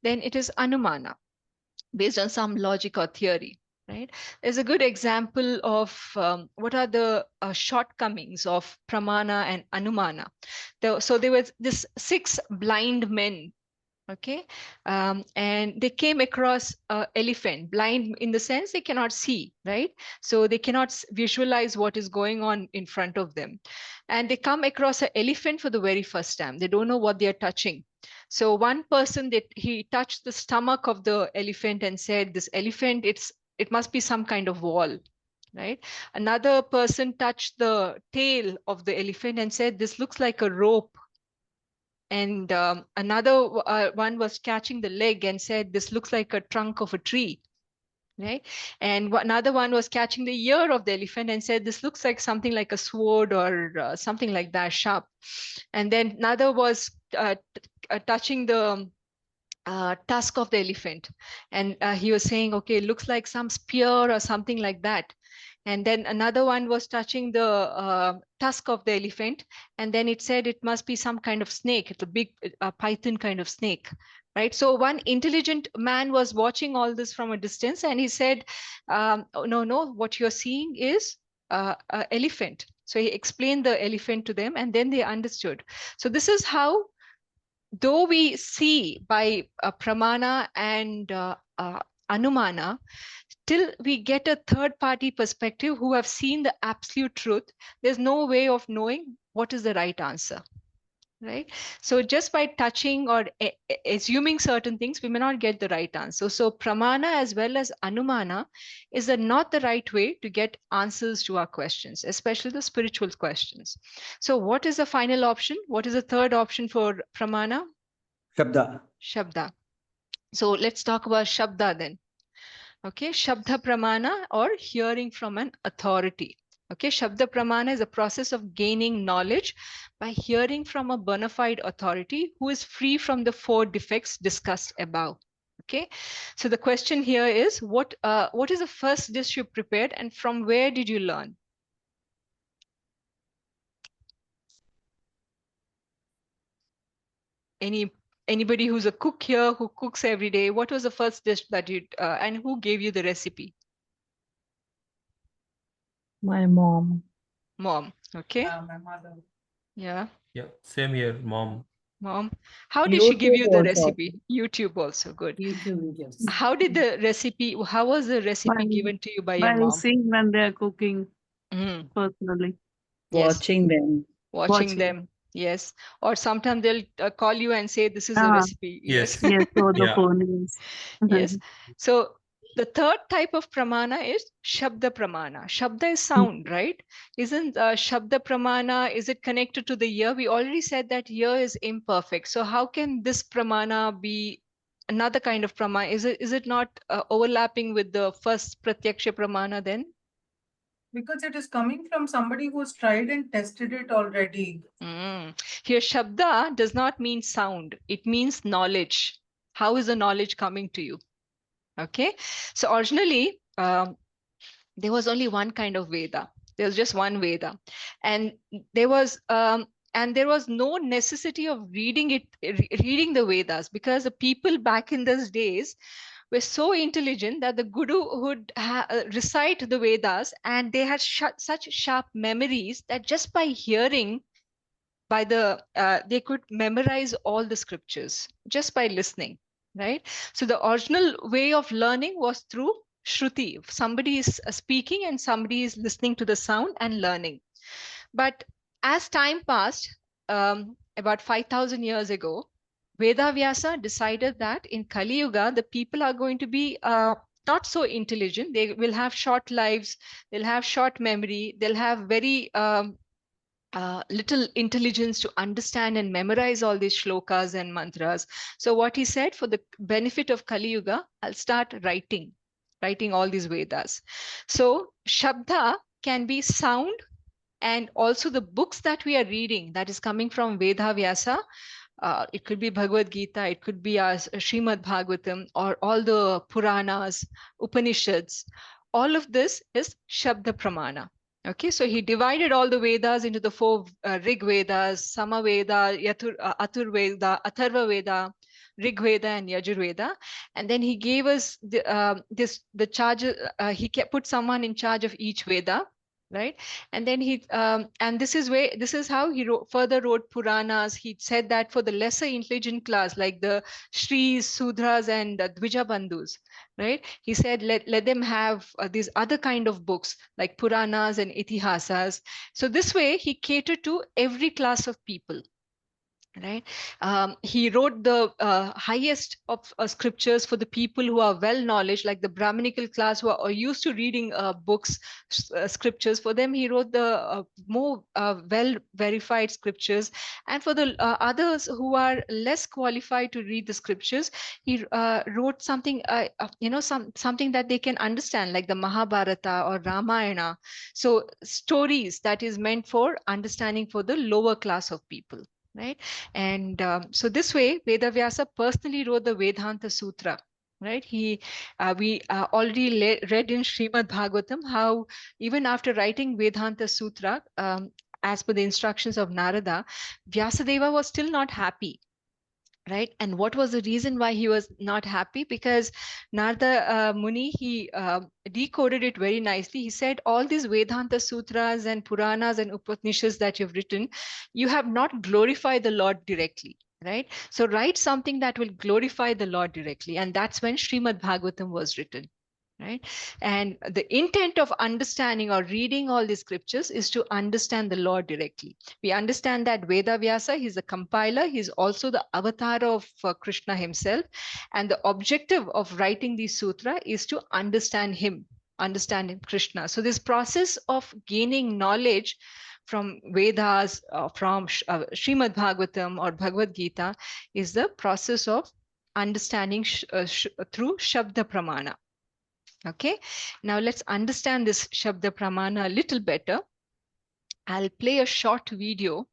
B: then it is Anumana based on some logic or theory. Right? There's a good example of what are the shortcomings of Pramana and Anumana. So there was this 6 blind men, okay, and they came across an elephant, blind in the sense they cannot see, right? So they cannot visualize what is going on in front of them. And they come across an elephant for the very first time. They don't know what they are touching. So one person, he touched the stomach of the elephant and said, this elephant, it must be some kind of wall, right? Another person touched the tail of the elephant and said, this looks like a rope. And another one was catching the leg and said, this looks like a trunk of a tree, right? And another one was catching the ear of the elephant and said, this looks like something like a sword or something like that, sharp. And then another was touching the tusk of the elephant. And he was saying, okay, it looks like some spear or something like that. And then another one was touching the tusk of the elephant. And then it said it must be some kind of snake. It's a big python kind of snake, right? So one intelligent man was watching all this from a distance. And he said, oh, no, what you're seeing is an elephant. So he explained the elephant to them and then they understood. So this is how, though we see by Pramana and Anumana, till we get a third party perspective who have seen the absolute truth, there's no way of knowing what is the right answer, right? So just by touching or assuming certain things, we may not get the right answer. So Pramana as well as Anumana is not the right way to get answers to our questions, especially the spiritual questions. So what is the final option? What is the third option for Pramana?
I: Shabda.
B: Shabda. So let's talk about Shabda then. Okay, Shabda Pramana or hearing from an authority. Okay, Shabda Pramana is a process of gaining knowledge by hearing from a bona fide authority who is free from the 4 defects discussed above. Okay, so the question here is, what is the first dish you prepared and from where did you learn? Anybody who's a cook here who cooks every day, what was the first dish that you, and who gave you the recipe?
F: My mom.
B: Mom, okay.
D: My mother.
B: Yeah.
J: Yeah, same here, mom.
B: Mom, how did she give
F: YouTube
B: you the
F: also.
B: recipe? YouTube also, good.
H: YouTube videos.
B: How did the recipe, how was the recipe given to you by your mom?
A: Seeing when they're cooking personally.
B: Yes.
F: Watching them.
B: Watching them, yes. Or sometimes they'll call you and say, this is the recipe.
J: Yes.
A: Yes, so the
J: Yeah.
A: phone is.
B: Yes. So the third type of pramana is Shabda Pramana. Shabda is sound, right? Isn't Shabda Pramana, is it connected to the ear? We already said that ear is imperfect. So how can this Pramana be another kind of Pramana? Is it not overlapping with the first Pratyaksha Pramana then?
D: Because it is coming from somebody who's tried and tested it already.
B: Here, Shabda does not mean sound. It means knowledge. How is the knowledge coming to you? Okay, so originally there was only one kind of Veda. There was just one Veda, and there was no necessity of reading the Vedas, because the people back in those days were so intelligent that the guru would recite the Vedas, and they had such sharp memories that just by hearing, they could memorize all the scriptures just by listening, right? So the original way of learning was through Shruti. Somebody is speaking and somebody is listening to the sound and learning. But as time passed, about 5,000 years ago, Veda Vyasa decided that in Kali Yuga, the people are going to be not so intelligent. They will have short lives, they'll have short memory, they'll have very little intelligence to understand and memorize all these shlokas and mantras. So what he said, for the benefit of Kali Yuga, I'll start writing all these Vedas. So Shabda can be sound, and also the books that we are reading that is coming from Veda Vyasa, it could be Bhagavad Gita, it could be Srimad Bhagavatam, or all the Puranas, Upanishads. All of this is Shabda Pramana. Okay, so he divided all the Vedas into the four Rig Vedas, Sama Veda, Athur Veda, Atharva Veda, Rig Veda, and Yajur Veda. And then he gave us the charge. He put someone in charge of each Veda, right? And then this is how he further wrote Puranas. He said that for the lesser intelligent class, like the Shris, Sudras, and Dvija Bandhus, right? He said, let them have these other kind of books like Puranas and Itihasas. So this way he catered to every class of people, right? He wrote the highest of scriptures for the people who are well knowledge, like the Brahminical class who are used to reading books, scriptures. For them, he wrote the more well verified scriptures. And for the others who are less qualified to read the scriptures, he wrote something, something that they can understand, like the Mahabharata or Ramayana. So stories that is meant for understanding for the lower class of people, right? And so this way, Vedavyasa personally wrote the Vedanta Sutra, right? We already read in Srimad Bhagavatam how even after writing Vedanta Sutra, as per the instructions of Narada, Vyasadeva was still not happy. Right. And what was the reason why he was not happy? Because Narada Muni, he decoded it very nicely. He said, all these Vedanta Sutras and Puranas and Upanishads that you've written, you have not glorified the Lord directly. Right. So write something that will glorify the Lord directly. And that's when Srimad Bhagavatam was written. Right. And the intent of understanding or reading all these scriptures is to understand the Lord directly. We understand that Veda Vyasa, he's a compiler, he's also the avatar of Krishna himself. And the objective of writing the sutra is to understand him, understand Krishna. So this process of gaining knowledge from Vedas, from Srimad Bhagavatam or Bhagavad Gita, is the process of understanding through Shabda Pramana. Okay, now let's understand this Shabda Pramana a little better. I'll play a short video.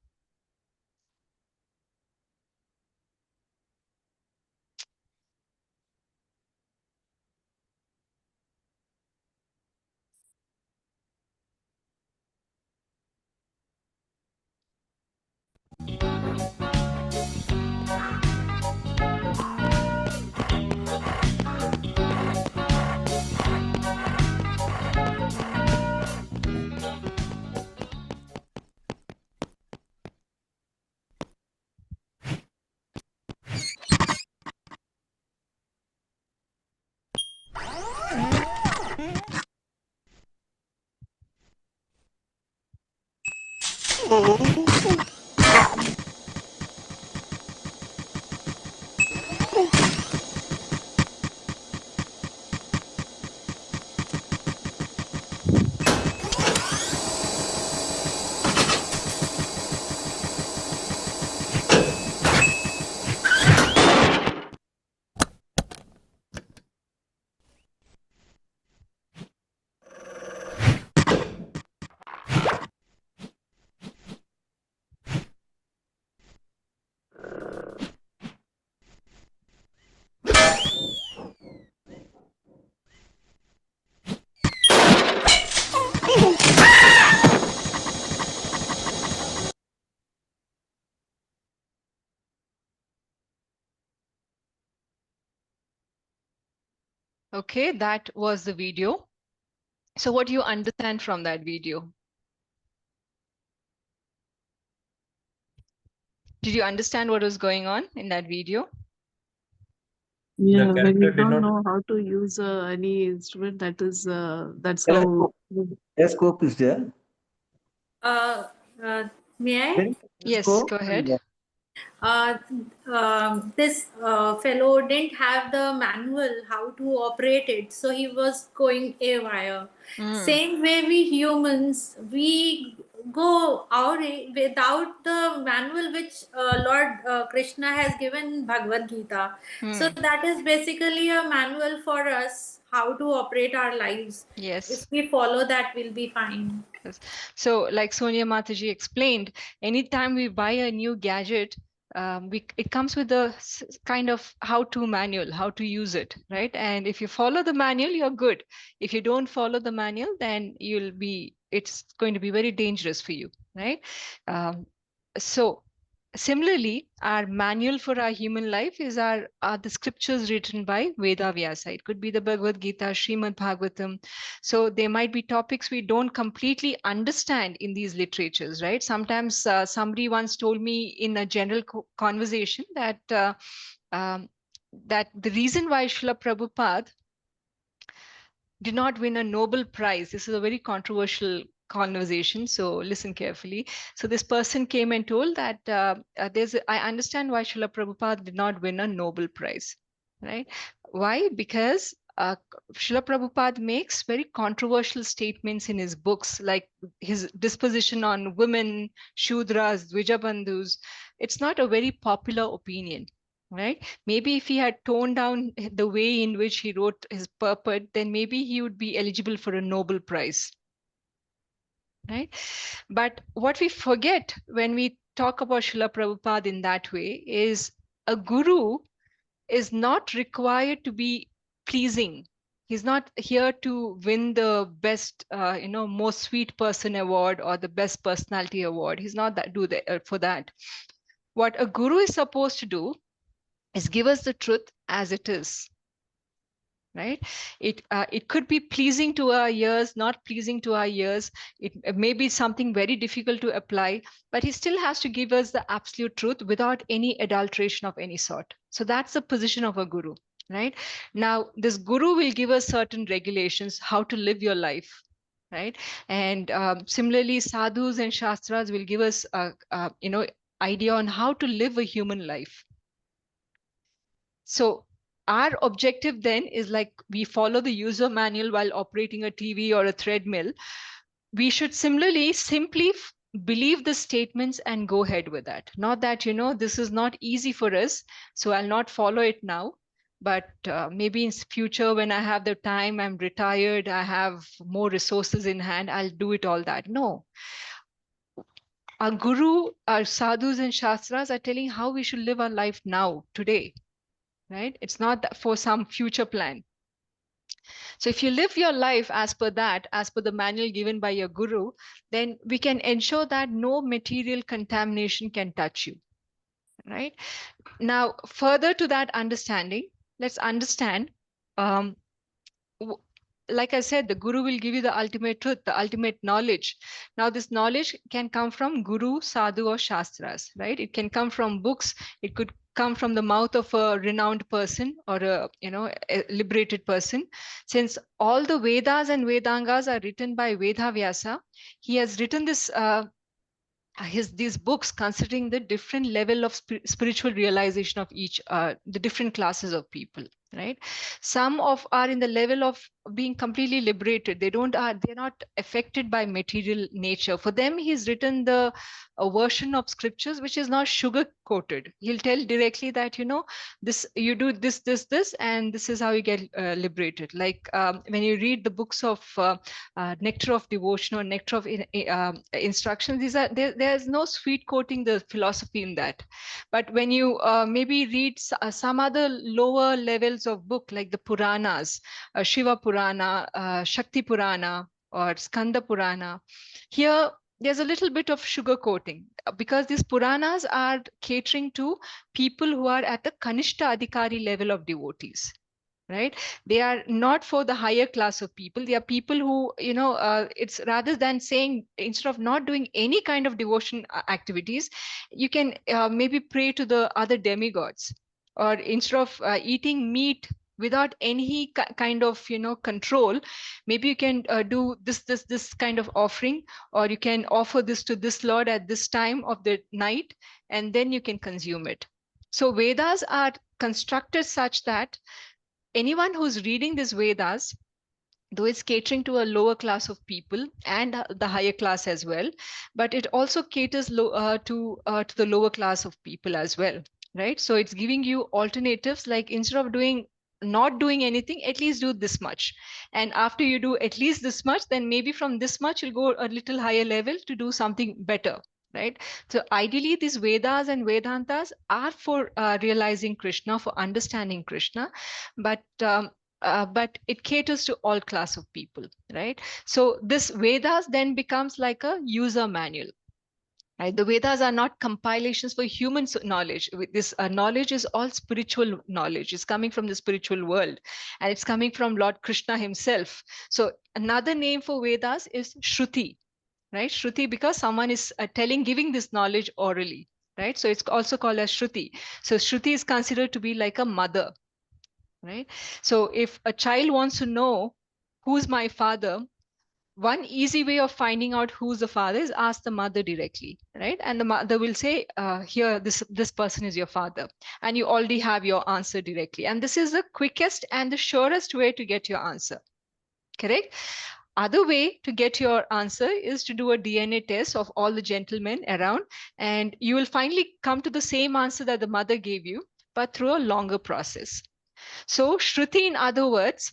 B: Okay, that was the video. So what do you understand from that video? Did you understand what was going on in that video?
I: Yeah,
J: The
I: when
J: character
I: you
J: did
I: don't
J: not.
I: know how to use any instrument, that's
K: Telescope.
I: how.
K: Telescope is there.
G: Uh, may I?
K: There is a
B: Yes,
K: telescope
B: go
K: and,
B: ahead.
G: This fellow didn't have the manual how to operate it, so he was going awry. Same way we humans, we go out without the manual which Lord Krishna has given in Bhagavad Gita. So that is basically a manual for us how to operate our lives.
B: Yes.
G: If we follow that, we'll be fine.
B: Yes. So like Sonia Mataji explained, anytime we buy a new gadget, it comes with a kind of how-to manual, how to use it, right? And if you follow the manual, you're good. If you don't follow the manual, then it's going to be very dangerous for you, right? So similarly, our manual for our human life are the scriptures written by Veda Vyasa. It could be the Bhagavad Gita, Srimad Bhagavatam. So there might be topics we don't completely understand in these literatures, right? Sometimes somebody once told me in a general conversation that that the reason why Srila Prabhupada did not win a Nobel Prize. This is a very controversial conversation, so listen carefully. So this person came and told that I understand why Srila Prabhupada did not win a Nobel Prize, right? Why? Because Srila Prabhupada makes very controversial statements in his books, like his disposition on women, Shudras, Dvijabandhus. It's not a very popular opinion. Right? Maybe if he had toned down the way in which he wrote his purport, then maybe he would be eligible for a Nobel Prize. Right? But what we forget when we talk about Srila Prabhupada in that way is a guru is not required to be pleasing. He's not here to win the best, most sweet person award or the best personality award. He's not for that. What a guru is supposed to do is give us the truth as it is, right? It could be pleasing to our ears, not pleasing to our ears. It may be something very difficult to apply, but he still has to give us the absolute truth without any adulteration of any sort. So that's the position of a guru, right? Now, this guru will give us certain regulations, how to live your life, right? And similarly, sadhus and shastras will give us idea on how to live a human life. So our objective then is like we follow the user manual while operating a TV or a treadmill. We should similarly simply believe the statements and go ahead with that. Not that, this is not easy for us, so I'll not follow it now. But maybe in future, when I have the time, I'm retired, I have more resources in hand, I'll do it all that. No. Our guru, our sadhus and shastras are telling how we should live our life now, today. Right? It's not for some future plan. So if you live your life as per that, as per the manual given by your guru, then we can ensure that no material contamination can touch you. Right? Now, further to that understanding, let's understand, like I said, the guru will give you the ultimate truth, the ultimate knowledge. Now, this knowledge can come from guru, sadhu, or shastras, right? It can come from books. It could come from the mouth of a renowned person or a liberated person. Since all the Vedas and Vedangas are written by Veda Vyasa, he has written these books considering the different level of spiritual realization of each the different classes of people, right? Some are in the level of being completely liberated. They're not affected by material nature. For them, he's written a version of scriptures which is not sugar coated. He'll tell directly that this, you do this, and this is how you get liberated. Like when you read the books of Nectar of Devotion or Nectar of Instructions, there's no sweet coating the philosophy in that. But when you maybe read some other lower levels of book like the Puranas, Shiva Purana, Shakti Purana, or Skanda Purana, here there's a little bit of sugar coating because these Puranas are catering to people who are at the Kanishta Adhikari level of devotees. right? They are not for the higher class of people. They are people who, it's rather than saying, instead of not doing any kind of devotion activities, you can maybe pray to the other demigods, or instead of eating meat without any kind of control, maybe you can do this kind of offering, or you can offer this to this lord at this time of the night, and then you can consume it. So Vedas are constructed such that anyone who's reading these Vedas, though it's catering to a lower class of people and the higher class as well, but it also caters to the lower class of people as well, right? So it's giving you alternatives, like instead of not doing anything, at least do this much, and after you do at least this much, then maybe from this much you'll go a little higher level to do something better, right? So ideally these Vedas and Vedantas are for realizing Krishna, for understanding Krishna, but it caters to all class of people, right? So this Vedas then becomes like a user manual. Right? The Vedas are not compilations for human knowledge. This knowledge is all spiritual knowledge. It's coming from the spiritual world, and it's coming from Lord Krishna himself. So another name for Vedas is Shruti, right? Shruti, because someone is giving this knowledge orally, right? So it's also called as Shruti. So Shruti is considered to be like a mother, right? So if a child wants to know who's my father, one easy way of finding out who's the father is ask the mother directly, right? And the mother will say, here, this person is your father. And you already have your answer directly. And this is the quickest and the surest way to get your answer, correct? Other way to get your answer is to do a DNA test of all the gentlemen around, and you will finally come to the same answer that the mother gave you, but through a longer process. So Shruti, in other words,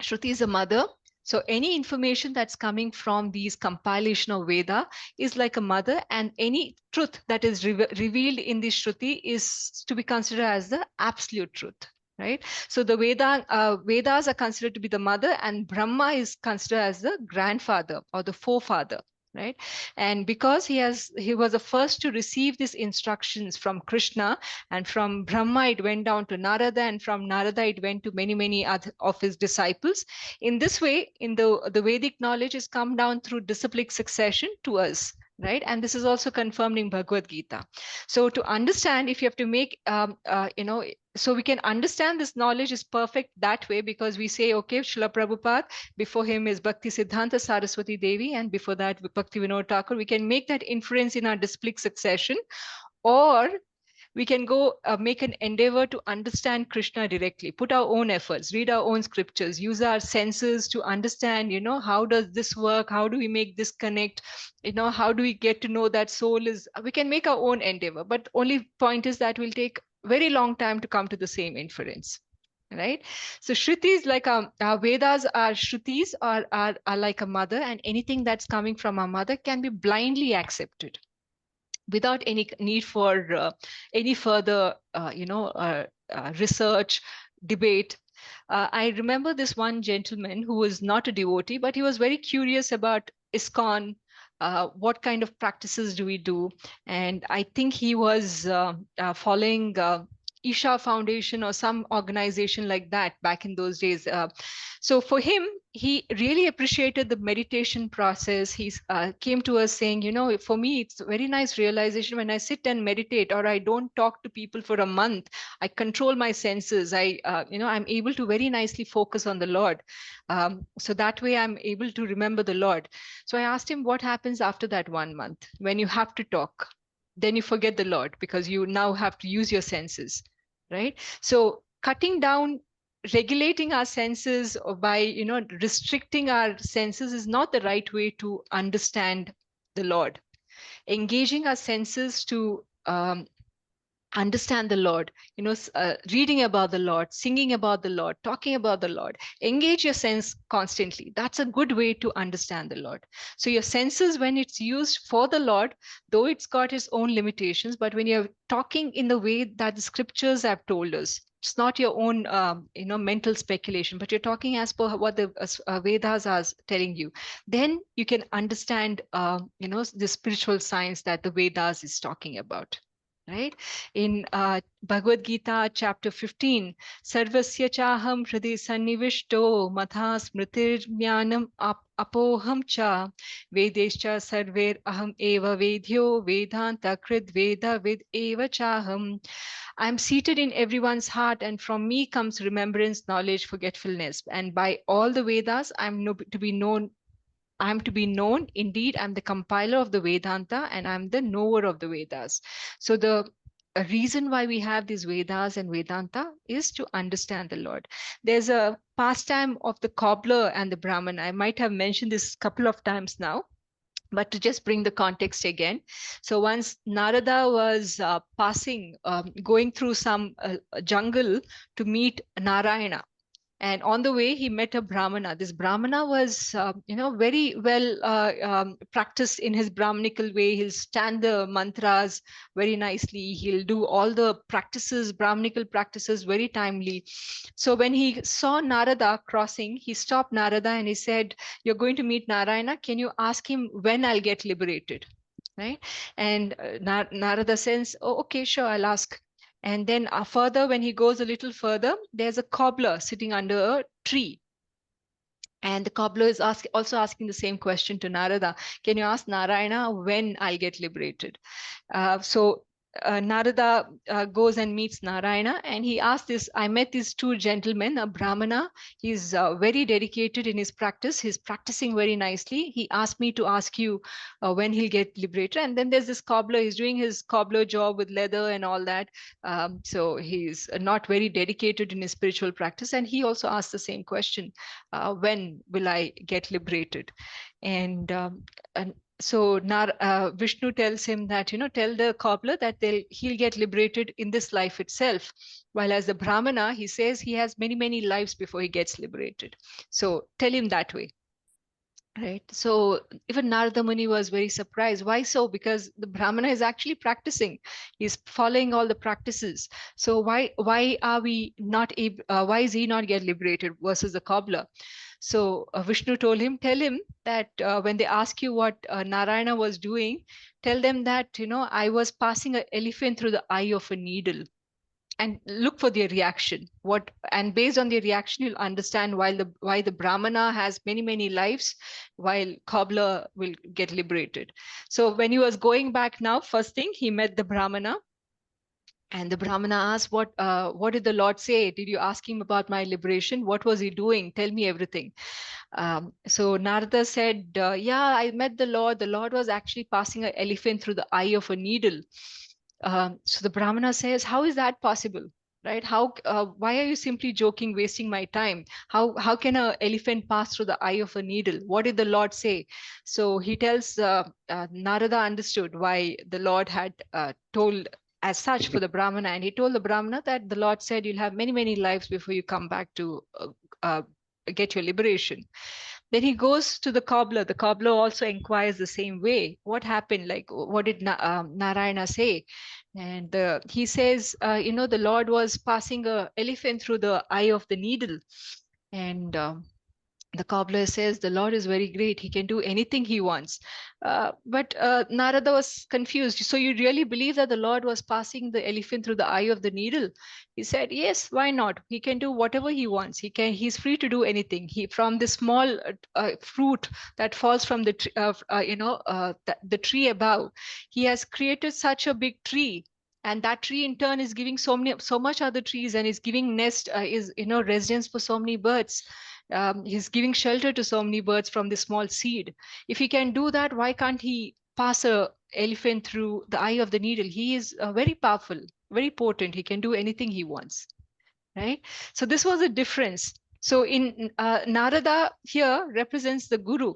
B: Shruti is a mother. So any information that's coming from these compilation of Veda is like a mother, and any truth that is revealed in this Shruti is to be considered as the absolute truth, right? So the Vedas are considered to be the mother, and Brahma is considered as the grandfather or the forefather, right? And because he was the first to receive these instructions from Krishna, and from Brahma it went down to Narada, and from Narada it went to many other of his disciples. In this way, in the Vedic knowledge is come down through disciplic succession to us, right? And this is also confirmed in Bhagavad Gita. So to understand, if you have to make so we can understand this knowledge is perfect that way, because we say, okay, Srila Prabhupada, before him is Bhakti Siddhanta Saraswati Devi, and before that Bhakti Vinod Thakur. We can make that inference in our disciplic succession, or we can go make an endeavor to understand Krishna directly, put our own efforts, read our own scriptures, use our senses to understand, how does this work? How do we make this connect? How do we get to know that soul is, we can make our own endeavor, but only point is that will take very long time to come to the same inference, right? So Shrutis, like our Vedas are Shrutis, are like a mother, and anything that's coming from our mother can be blindly accepted without any need for any further, research, debate. I remember this one gentleman who was not a devotee, but he was very curious about ISKCON. What kind of practices do we do? And I think he was following Isha Foundation or some organization like that back in those days. So for him, he really appreciated the meditation process. He came to us saying, for me, it's a very nice realization when I sit and meditate, or I don't talk to people for a month. I control my senses. I'm able to very nicely focus on the Lord. So that way I'm able to remember the Lord. So I asked him, what happens after that 1 month when you have to talk? Then you forget the Lord because you now have to use your senses, right? So cutting down, regulating our senses by restricting our senses is not the right way to understand the Lord. Engaging our senses to understand the Lord, reading about the Lord, singing about the Lord, talking about the Lord, engage your sense constantly. That's a good way to understand the Lord. So your senses, when it's used for the Lord, though it's got its own limitations, but when you're talking in the way that the scriptures have told us, it's not your own mental speculation, but you're talking as per what the Vedas are telling you, then you can understand the spiritual science that the Vedas is talking about. right? In Bhagavad Gita, chapter 15, Sarvasya chaham hridhi sannivishto matha smritir jnanam apoham cha vedescha sarver aham eva vedhyo vedanta krid veda vid eva chaham. I'm seated in everyone's heart, and from me comes remembrance, knowledge, forgetfulness. And by all the Vedas, I'm to be known. I'm to be known. Indeed, I'm the compiler of the Vedanta, and I'm the knower of the Vedas. So the a reason why we have these Vedas and Vedanta is to understand the Lord. There's a pastime of the cobbler and the Brahman. I might have mentioned this a couple of times now, but to just bring the context again. So once Narada was going through some jungle to meet Narayana. And on the way, he met a Brahmana. This Brahmana was, very well practiced in his Brahmanical way. He'll stand the mantras very nicely. He'll do all the practices, Brahmanical practices, very timely. So when he saw Narada crossing, he stopped Narada and he said, "You're going to meet Narayana. Can you ask him when I'll get liberated?" Right? And Narada says, "Oh, okay, sure, I'll ask." And then further, when he goes a little further, there's a cobbler sitting under a tree. And the cobbler is also asking the same question to Narada. Can you ask Narayana when I'll get liberated? So Narada goes and meets Narayana, and he asked this. I met these two gentlemen, a Brahmana. He's very dedicated in his practice. He's practicing very nicely. He asked me to ask you when he'll get liberated. And then there's this cobbler. He's doing his cobbler job with leather and all that. So he's not very dedicated in his spiritual practice. And he also asked the same question, when will I get liberated? And so Vishnu tells him that, tell the cobbler that he'll get liberated in this life itself. While as the Brahmana, he says he has many, many lives before he gets liberated. So tell him that way. Right. So even Narada Muni was very surprised. Why so? Because the Brahmana is actually practicing. He's following all the practices. So why are we not able? Why is he not get liberated versus the cobbler? So Vishnu told him, tell him that when they ask you what Narayana was doing, tell them that I was passing an elephant through the eye of a needle. And look for their reaction. And based on their reaction, you'll understand why the Brahmana has many, many lives, while cobbler will get liberated. So when he was going back now, first thing, he met the Brahmana. And the Brahmana asked, what did the Lord say? Did you ask him about my liberation? What was he doing? Tell me everything. So Narada said, yeah, I met the Lord. The Lord was actually passing an elephant through the eye of a needle. So the Brahmana says, how is that possible? Right? Why are you simply joking, wasting my time? How can an elephant pass through the eye of a needle? What did the Lord say? So he tells Narada understood why the Lord had told as such for the Brahmana. And he told the Brahmana that the Lord said, you'll have many, many lives before you come back to get your liberation. Then he goes to the cobbler. The cobbler also inquires the same way. What happened? Like, what did Narayana say? And he says, the Lord was passing an elephant through the eye of the needle. And the cobbler says, the Lord is very great. He can do anything he wants. But Narada was confused. So you really believe that the Lord was passing the elephant through the eye of the needle? He said, yes, why not? He can do whatever he wants. He's free to do anything. From the small fruit that falls from the tree above, he has created such a big tree. And that tree in turn is giving so much other trees, and is giving residence for so many birds. He's giving shelter to so many birds from the small seed. If he can do that, why can't he pass an elephant through the eye of the needle? He is very powerful, very potent. He can do anything he wants, right? So this was a difference. So in Narada here represents the guru,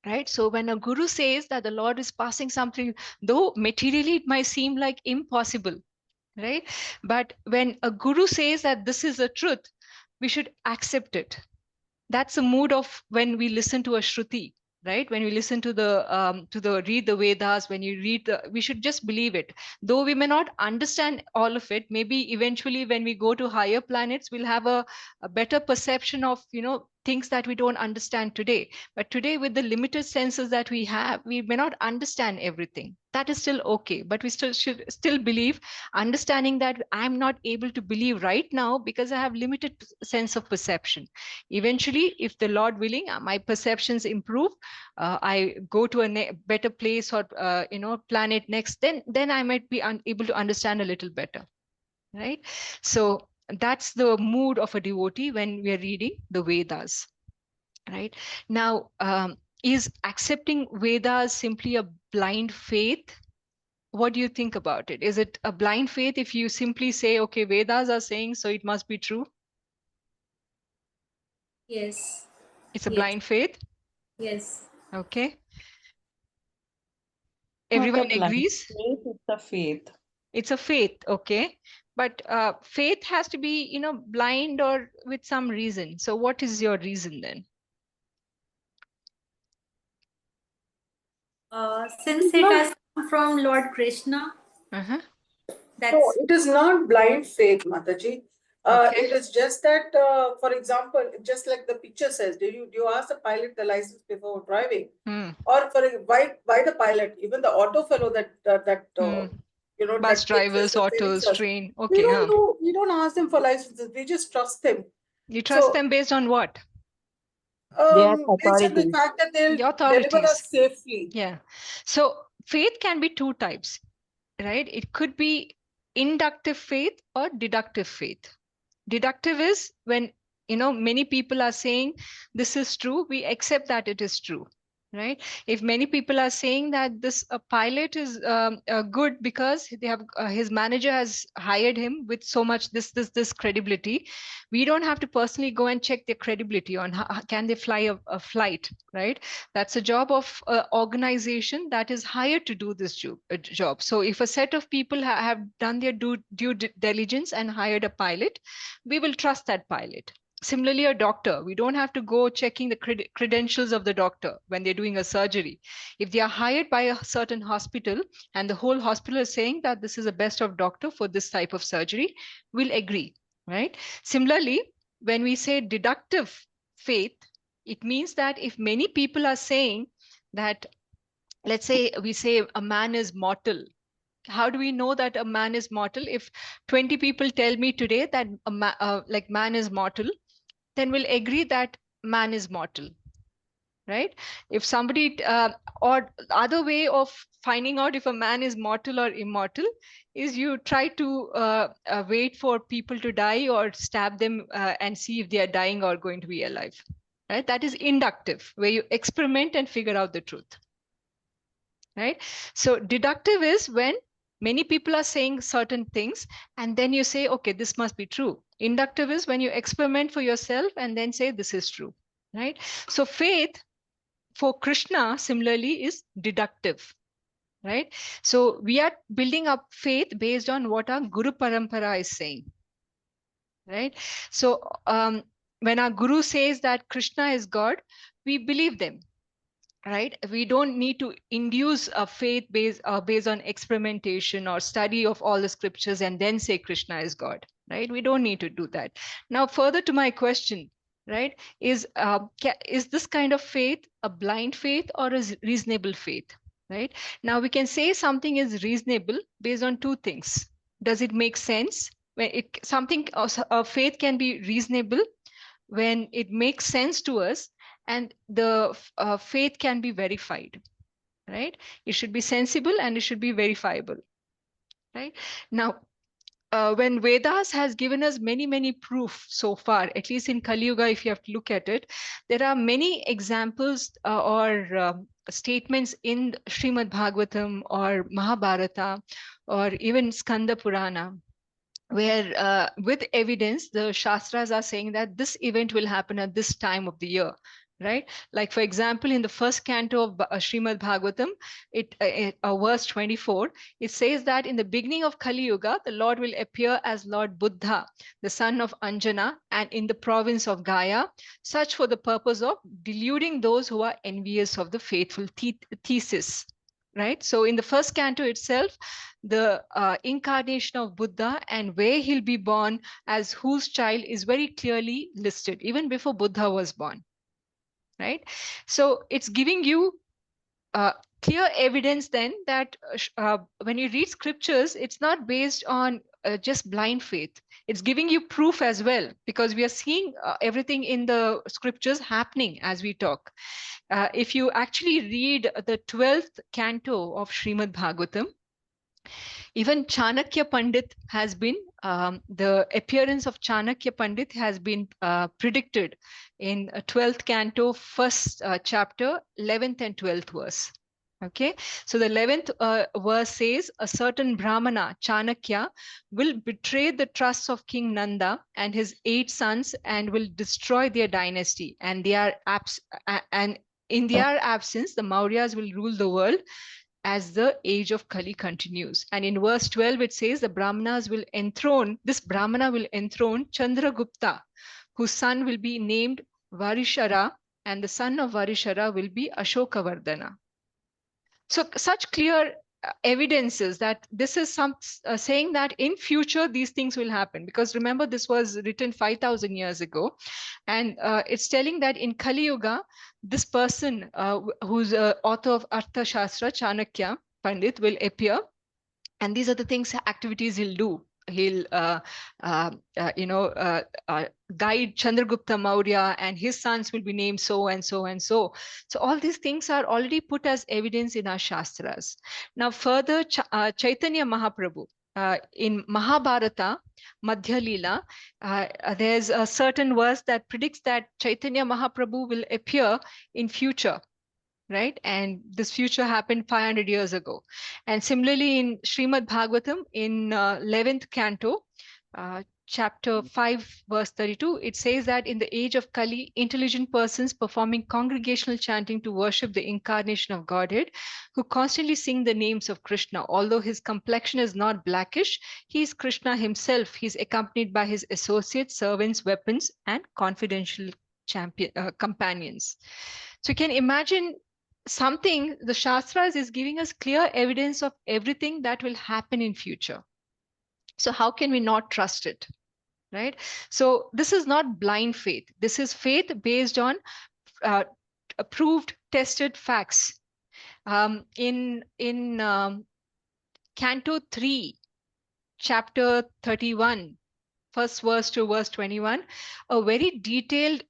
B: right? So when a guru says that the Lord is passing something, though materially it might seem like impossible, right? But when a guru says that this is the truth, we should accept it. That's the mood of when we listen to a Shruti, right? When we listen to read the Vedas, when you read we should just believe it. Though we may not understand all of it, maybe eventually when we go to higher planets, we'll have a better perception of, things that we don't understand today. But today, with the limited senses that we have, we may not understand everything. That is still okay. But we should still believe, understanding that I'm not able to believe right now because I have limited sense of perception. Eventually, if the Lord willing, my perceptions improve, I go to a better place or planet next, then I might be able to understand a little better. Right? So that's the mood of a devotee when we are reading the Vedas. Right? Now, is accepting Vedas simply a blind faith? What do you think about it? Is it a blind faith if you simply say, okay, Vedas are saying, so it must be true?
G: Yes.
B: It's a blind faith?
G: Yes.
B: Okay. Everyone agrees?
F: Faith, it's a faith.
B: It's a faith, okay. But faith has to be, blind or with some reason. So what is your reason then?
G: Since it has come from Lord Krishna,
D: No, it is not blind faith, Mataji. It is just that, for example, just like the picture says, do you ask the pilot the license before driving, or why the pilot? Even the auto fellow
B: bus
D: that
B: drivers, autos,
D: us,
B: train. Okay,
D: we don't ask them for licenses. We just trust them.
B: You trust them based on what?
D: Based on the fact that they'll deliver us safely.
B: Yeah. So faith can be two types, right? It could be inductive faith or deductive faith. Deductive is when, many people are saying this is true, we accept that it is true. Right? If many people are saying that this pilot is good because they have his manager has hired him with so much this credibility, we don't have to personally go and check their credibility on how can they fly a flight, right? That's a job of organization that is hired to do this job. So if a set of people have done their due diligence and hired a pilot, we will trust that pilot. Similarly, a doctor, we don't have to go checking the credentials of the doctor when they're doing a surgery. If they are hired by a certain hospital and the whole hospital is saying that this is the best of doctor for this type of surgery, we'll agree, right? Similarly, when we say deductive faith, it means that if many people are saying that, let's say we say a man is mortal. How do we know that a man is mortal? If 20 people tell me today that man is mortal, then we'll agree that man is mortal, right? If somebody or other way of finding out if a man is mortal or immortal is you try to wait for people to die or stab them and see if they are dying or going to be alive, right? That is inductive, where you experiment and figure out the truth, right? So deductive is when many people are saying certain things and then you say, okay, this must be true. Inductive is when you experiment for yourself and then say this is true, right? So faith for Krishna similarly is deductive, right? So we are building up faith based on what our Guru Parampara is saying, right? So when our Guru says that Krishna is God, we believe them, right? We don't need to induce a faith based on experimentation or study of all the scriptures and then say Krishna is God, right? We don't need to do that. Now, further to my question, right, is this kind of faith a blind faith or a reasonable faith, right? Now, we can say something is reasonable based on two things. Does it make sense? When a faith can be reasonable when it makes sense to us, and the faith can be verified, right? It should be sensible and it should be verifiable, right? Now, when Vedas has given us many proof so far, at least in Kali Yuga, if you have to look at it, there are many examples or statements in Srimad Bhagavatam or Mahabharata or even Skanda Purana, where with evidence, the Shastras are saying that this event will happen at this time of the year, right? Like, for example, in the first canto of Srimad Bhagavatam, verse 24, it says that in the beginning of Kali Yuga, the Lord will appear as Lord Buddha, the son of Anjana, and in the province of Gaya, such for the purpose of deluding those who are envious of the faithful thesis. right? So in the first canto itself, the incarnation of Buddha and where he'll be born as whose child is very clearly listed, even before Buddha was born, right? So it's giving you clear evidence then that when you read scriptures, it's not based on just blind faith. It's giving you proof as well, because we are seeing everything in the scriptures happening as we talk. If you actually read the 12th canto of Srimad Bhagavatam, even Chanakya Pandit has been, the appearance of Chanakya Pandit has been predicted in 12th canto, first chapter, 11th and 12th verse. Okay, so the 11th verse says, a certain Brahmana, Chanakya, will betray the trust of King Nanda and his 8 sons and will destroy their dynasty. And in their absence, the Mauryas will rule the world as the age of Kali continues. And in verse 12, it says the Brahmanas will enthrone, this Brahmana will enthrone Chandragupta, whose son will be named Varishara, and the son of Varishara will be Ashokavardhana. So such clear evidences that this is saying that in future these things will happen, because remember this was written 5,000 years ago, and it's telling that in Kali Yuga this person who's author of Artha Shastra, Chanakya Pandit, will appear, and these are the things, activities he'll do. He'll guide Chandragupta Maurya, and his sons will be named so and so and so. So all these things are already put as evidence in our Shastras. Now further, Chaitanya Mahaprabhu, in Mahabharata, Madhya Leela, there's a certain verse that predicts that Chaitanya Mahaprabhu will appear in future, right? And this future happened 500 years ago. And similarly in Srimad Bhagavatam, in 11th canto, chapter 5, verse 32, it says that in the age of Kali, intelligent persons performing congregational chanting to worship the incarnation of Godhead, who constantly sing the names of Krishna. Although his complexion is not blackish, he is Krishna himself. He's accompanied by his associates, servants, weapons, and confidential companions. So you can imagine something, the Shastras is giving us clear evidence of everything that will happen in future. So how can we not trust it, right? So this is not blind faith. This is faith based on approved, tested facts. In Canto 3, chapter 31, first verse to verse 21, a very detailed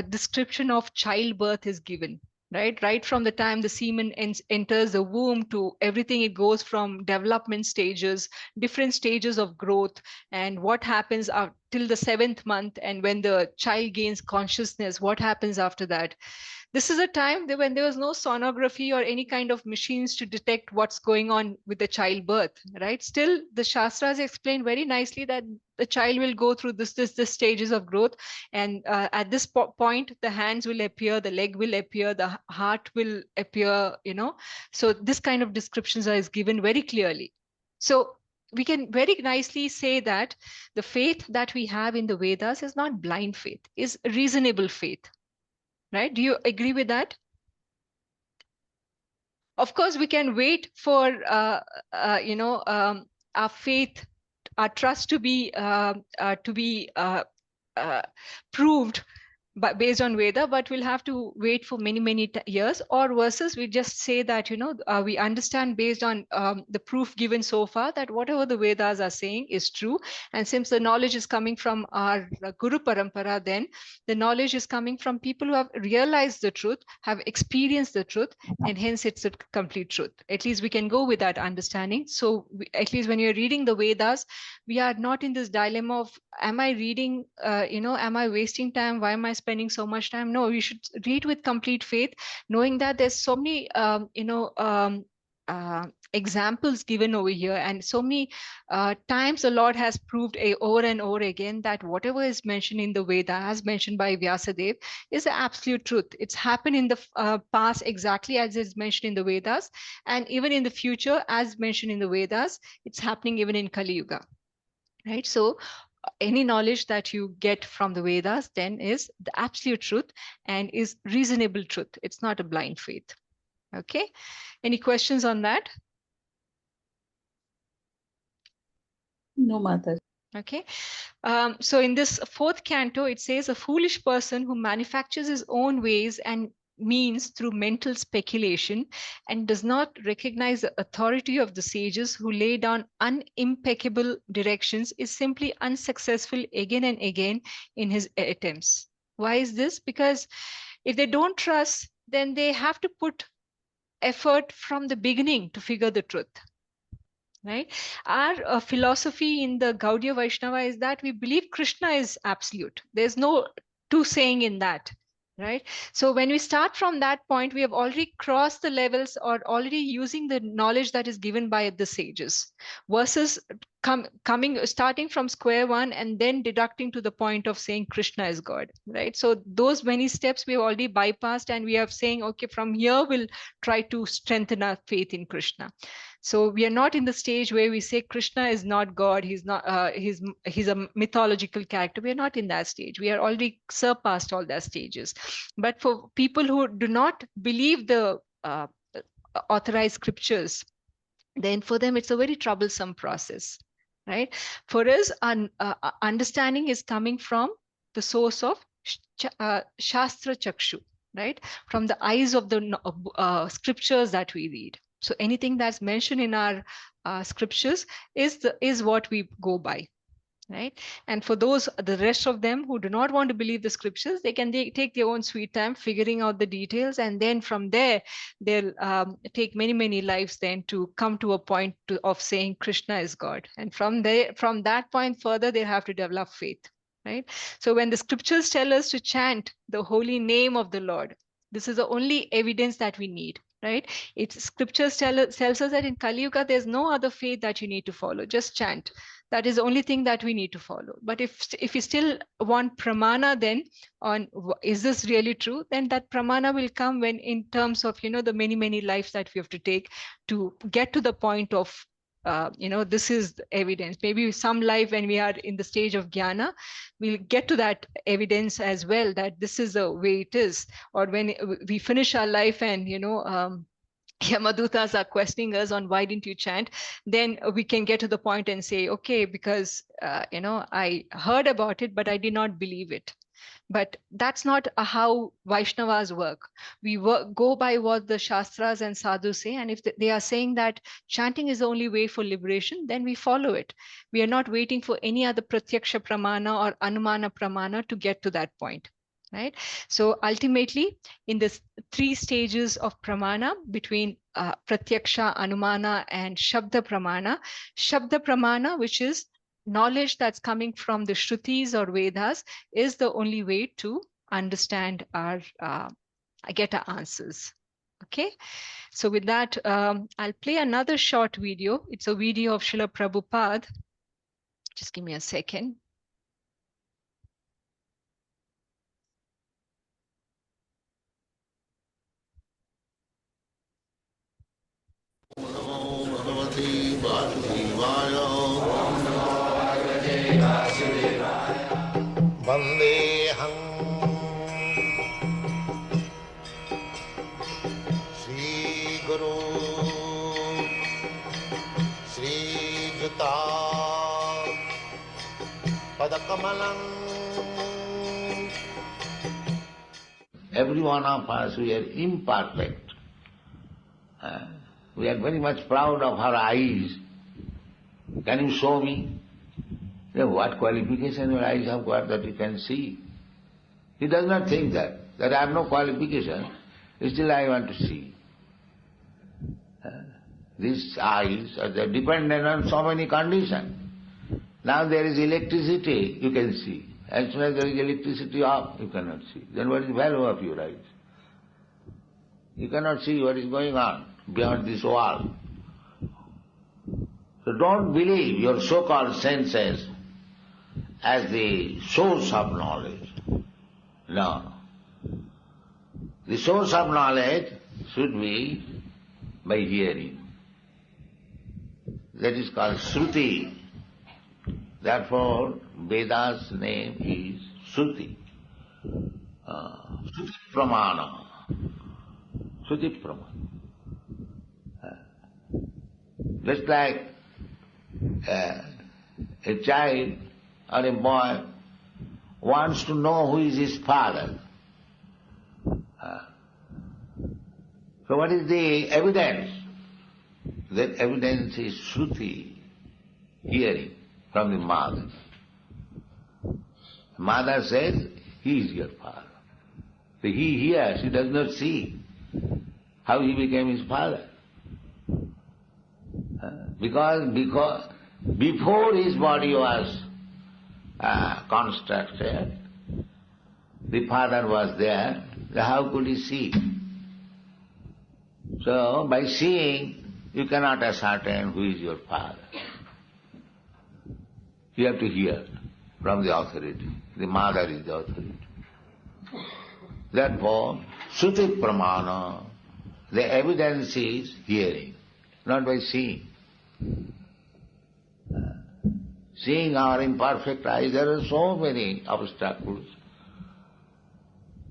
B: description of childbirth is given. Right from the time the semen enters the womb to everything, it goes from development stages, different stages of growth, and what happens till the 7th month, and when the child gains consciousness, what happens after that. This is a time when there was no sonography or any kind of machines to detect what's going on with the childbirth, right? Still, the Shastras explain very nicely that the child will go through this stages of growth. And at this point, the hands will appear, the leg will appear, the heart will appear, So this kind of descriptions is given very clearly. So we can very nicely say that the faith that we have in the Vedas is not blind faith, is reasonable faith. Right? Do you agree with that? Of course, we can wait for our faith, our trust to be proved based on Veda, but we'll have to wait for many years. Or versus we just say that we understand based on the proof given so far that whatever the Vedas are saying is true. And since the knowledge is coming from our Guru Parampara, then the knowledge is coming from people who have realized the truth, have experienced the truth, and hence it's a complete truth. At least we can go with that understanding. So at least when you're reading the Vedas, we are not in this dilemma of, am I reading, am I wasting time? Why am I spending so much time? No, you should read with complete faith, knowing that there's so many, examples given over here, and so many times the Lord has proved over and over again that whatever is mentioned in the Veda, as mentioned by Vyasadeva, is the absolute truth. It's happened in the past exactly as is mentioned in the Vedas, and even in the future, as mentioned in the Vedas, it's happening even in Kali Yuga. Right? So any knowledge that you get from the Vedas then is the absolute truth and is reasonable truth. It's not a blind faith. Okay. Any questions on that?
F: No, Mataji.
B: Okay. So in this fourth canto, it says, a foolish person who manufactures his own ways and means through mental speculation and does not recognize the authority of the sages who lay down unimpeccable directions is simply unsuccessful again and again in his attempts. Why is this? Because if they don't trust, then they have to put effort from the beginning to figure the truth. Right? Our philosophy in the Gaudiya Vaishnava is that we believe Krishna is absolute. There's no two saying in that. Right? So when we start from that point, we have already crossed the levels or already using the knowledge that is given by the sages versus starting from square one and then deducting to the point of saying Krishna is God. Right? So those many steps we have already bypassed and we are saying, okay, from here we'll try to strengthen our faith in Krishna. So we are not in the stage where we say Krishna is not God. He's not. He's a mythological character. We are not in that stage. We are already surpassed all those stages. But for people who do not believe the authorized scriptures, then for them it's a very troublesome process, right? For us, understanding is coming from the source of Shastra Chakshu, right? From the eyes of the scriptures that we read. So anything that's mentioned in our scriptures is what we go by, right? And for the rest of them who do not want to believe the scriptures, they can take their own sweet time figuring out the details, and then from there they'll take many lives then to come to a point of saying Krishna is God. And from that point further, they have to develop faith, right? So when the scriptures tell us to chant the holy name of the Lord, this is the only evidence that we need, right? It's scriptures tells us that in Kali Yuga, there's no other faith that you need to follow. Just chant. That is the only thing that we need to follow. But if you still want pramana then on is this really true, then that pramana will come when in terms of, the many lives that we have to take to get to the point of, this is the evidence. Maybe some life when we are in the stage of jnana, we'll get to that evidence as well, that this is the way it is. Or when we finish our life and, Yamadutas are questioning us on why didn't you chant, then we can get to the point and say, okay, because, I heard about it, but I did not believe it. But that's not how Vaishnavas work. We go by what the Shastras and Sadhus say. And if they are saying that chanting is the only way for liberation, then we follow it. We are not waiting for any other Pratyaksha Pramana or Anumana Pramana to get to that point. Right? So ultimately, in this 3 stages of pramana between Pratyaksha, Anumana, and Shabda Pramana, which is knowledge that's coming from the Shrutis or Vedas, is the only way to understand get our answers. Okay, so with that, I'll play another short video. It's a video of Srila Prabhupada. Just give me a second.
K: Vandeham Sri Guru Sri Juta Padakamalam. Every one of us, we are imperfect. We are very much proud of our eyes. Can you show me? What qualification your eyes have got that you can see? He does not think that I have no qualification, still I want to see. These eyes are dependent on so many conditions. Now there is electricity, you can see. As soon as there is electricity off, you cannot see. Then what is the value of your eyes? You cannot see what is going on beyond this wall. So don't believe your so-called senses as the source of knowledge. No. The source of knowledge should be by hearing. That is called Shruti. Therefore, Veda's name is Shruti. Shruti Pramana. Shruti Pramana. Just like a child or a boy wants to know who is his father. So what is the evidence? That evidence is Shruti, hearing from the mother. Mother says, he is your father. So he hears, he does not see how he became his father. Because before his body was constructed, the father was there, so how could he see? So by seeing, you cannot ascertain who is your father. You have to hear from the authority. The mother is the authority. Therefore, Shruti Pramana, the evidence is hearing, not by seeing. Seeing our imperfect eyes, there are so many obstacles.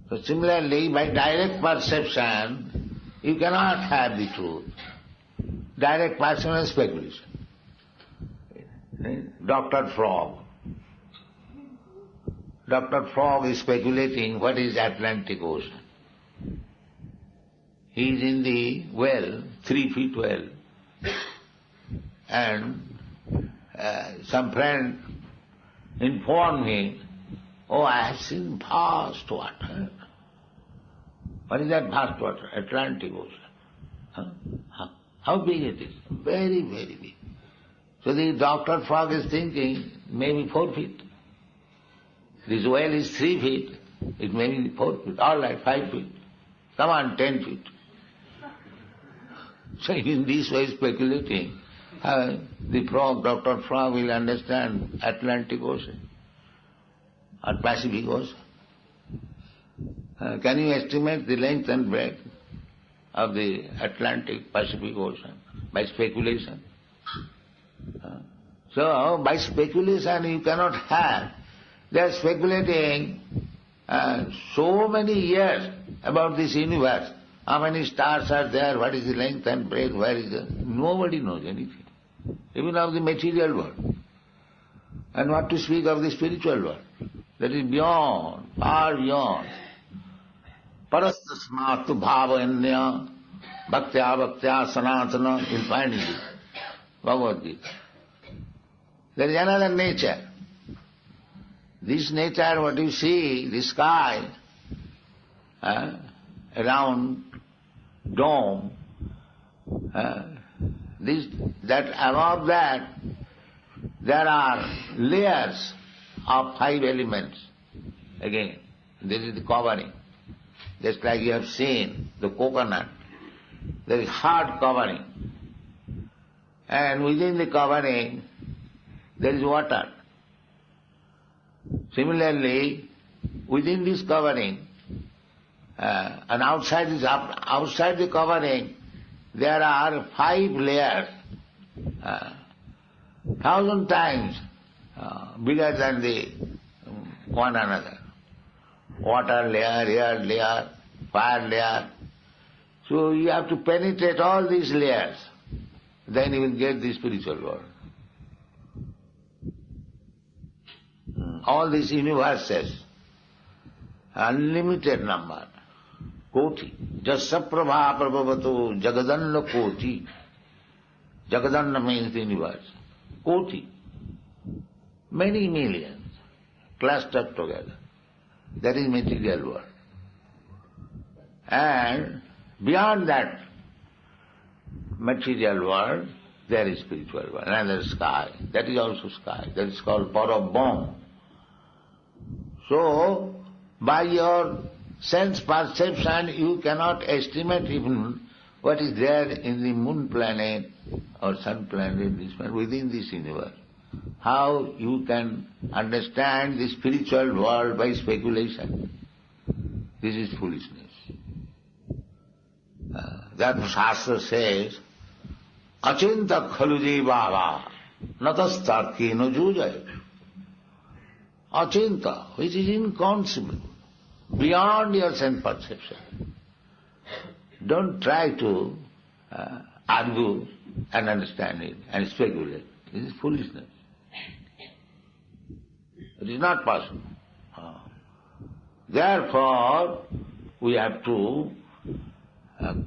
K: So similarly, by direct perception, you cannot have the truth. Direct perception is speculation. Dr. Frog is speculating what is Atlantic Ocean. He is in the well, 3 feet well, and some friend informed me, oh, I have seen vast water. What is that vast water? Atlantic Ocean. How big it is? Very, very big. So the Dr. Frog is thinking, maybe 4 feet. This well is 3 feet, it may be 4 feet, all right, 5 feet. Come on, 10 feet. So in this way speculating, the frog, Dr. Frog will understand Atlantic Ocean or Pacific Ocean. Can you estimate the length and breadth of the Atlantic Pacific Ocean by speculation? So by speculation you cannot have. They are speculating so many years about this universe. How many stars are there, what is the length and breadth, where is the... Nobody knows anything. Even of the material world. And what to speak of the spiritual world. That is beyond, far beyond. Parastasmatu bhavanya bhaktya sanatana, you'll find in the Bhagavad Gita. There is another nature. This nature, what you see, the sky, around dome, that above that there are layers of 5 elements. Again, this is the covering. Just like you have seen the coconut, there is hard covering. And within the covering, there is water. Similarly, within this covering, and outside the covering, there are 5 layers, 1,000 times bigger than the one another. Water layer, air layer, fire layer. So you have to penetrate all these layers, then you will get the spiritual world. All these universes, unlimited number, koti. Jasaprabha prabhavato jagadanna koti. Jagadanna means the universe. Koti. Many millions clustered together. That is material world. And beyond that material world, there is spiritual world, another sky. That is also sky. That is called Parabham. So, by your sense perception, you cannot estimate even what is there in the moon planet or sun planet, this one, within this universe. How you can understand the spiritual world by speculation. This is foolishness. That Shastra says, Achinta khalu jivava natastarki no jujay. Achinta, which is inconceivable, beyond your sense perception. Don't try to argue and understand it and speculate. This is foolishness. It is not possible. Therefore, we have to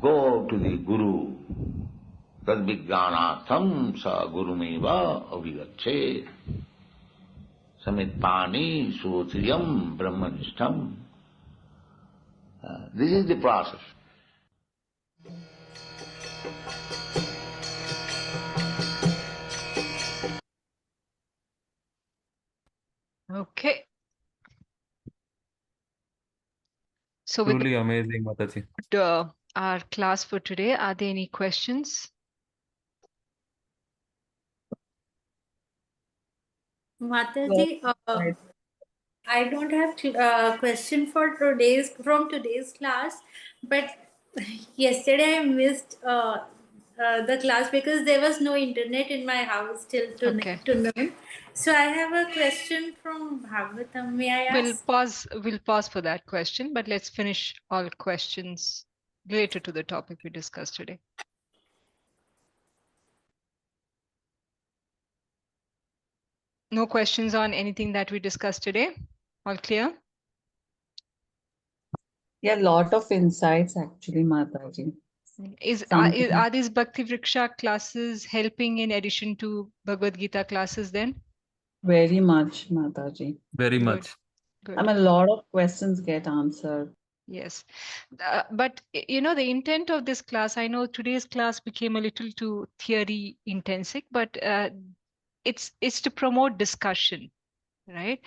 K: go to the Guru. Tad vijnanatham sa gurumeva avigacche samitpani sutriyam brahmanishtam. This is the process.
B: Okay. So
J: Truly amazing, Mataji.
B: Our class for today, are there any questions?
G: Mataji, I don't have question for today's class, but yesterday I missed the class because there was no internet in my house till to noon. So I have a question from Bhagavatam. May I ask?
B: We'll pause for that question, but let's finish all questions related to the topic we discussed today. No questions on anything that we discussed today? All clear?
F: Yeah, a lot of insights actually, Mataji.
B: Are these Bhakti Vriksha classes helping in addition to Bhagavad Gita classes then?
F: Very much, Mataji.
J: Very much.
B: Good.
F: I mean, a lot of questions get answered.
B: Yes. But, you know, the intent of this class, I know today's class became a little too theory intensive, but it's to promote discussion, right?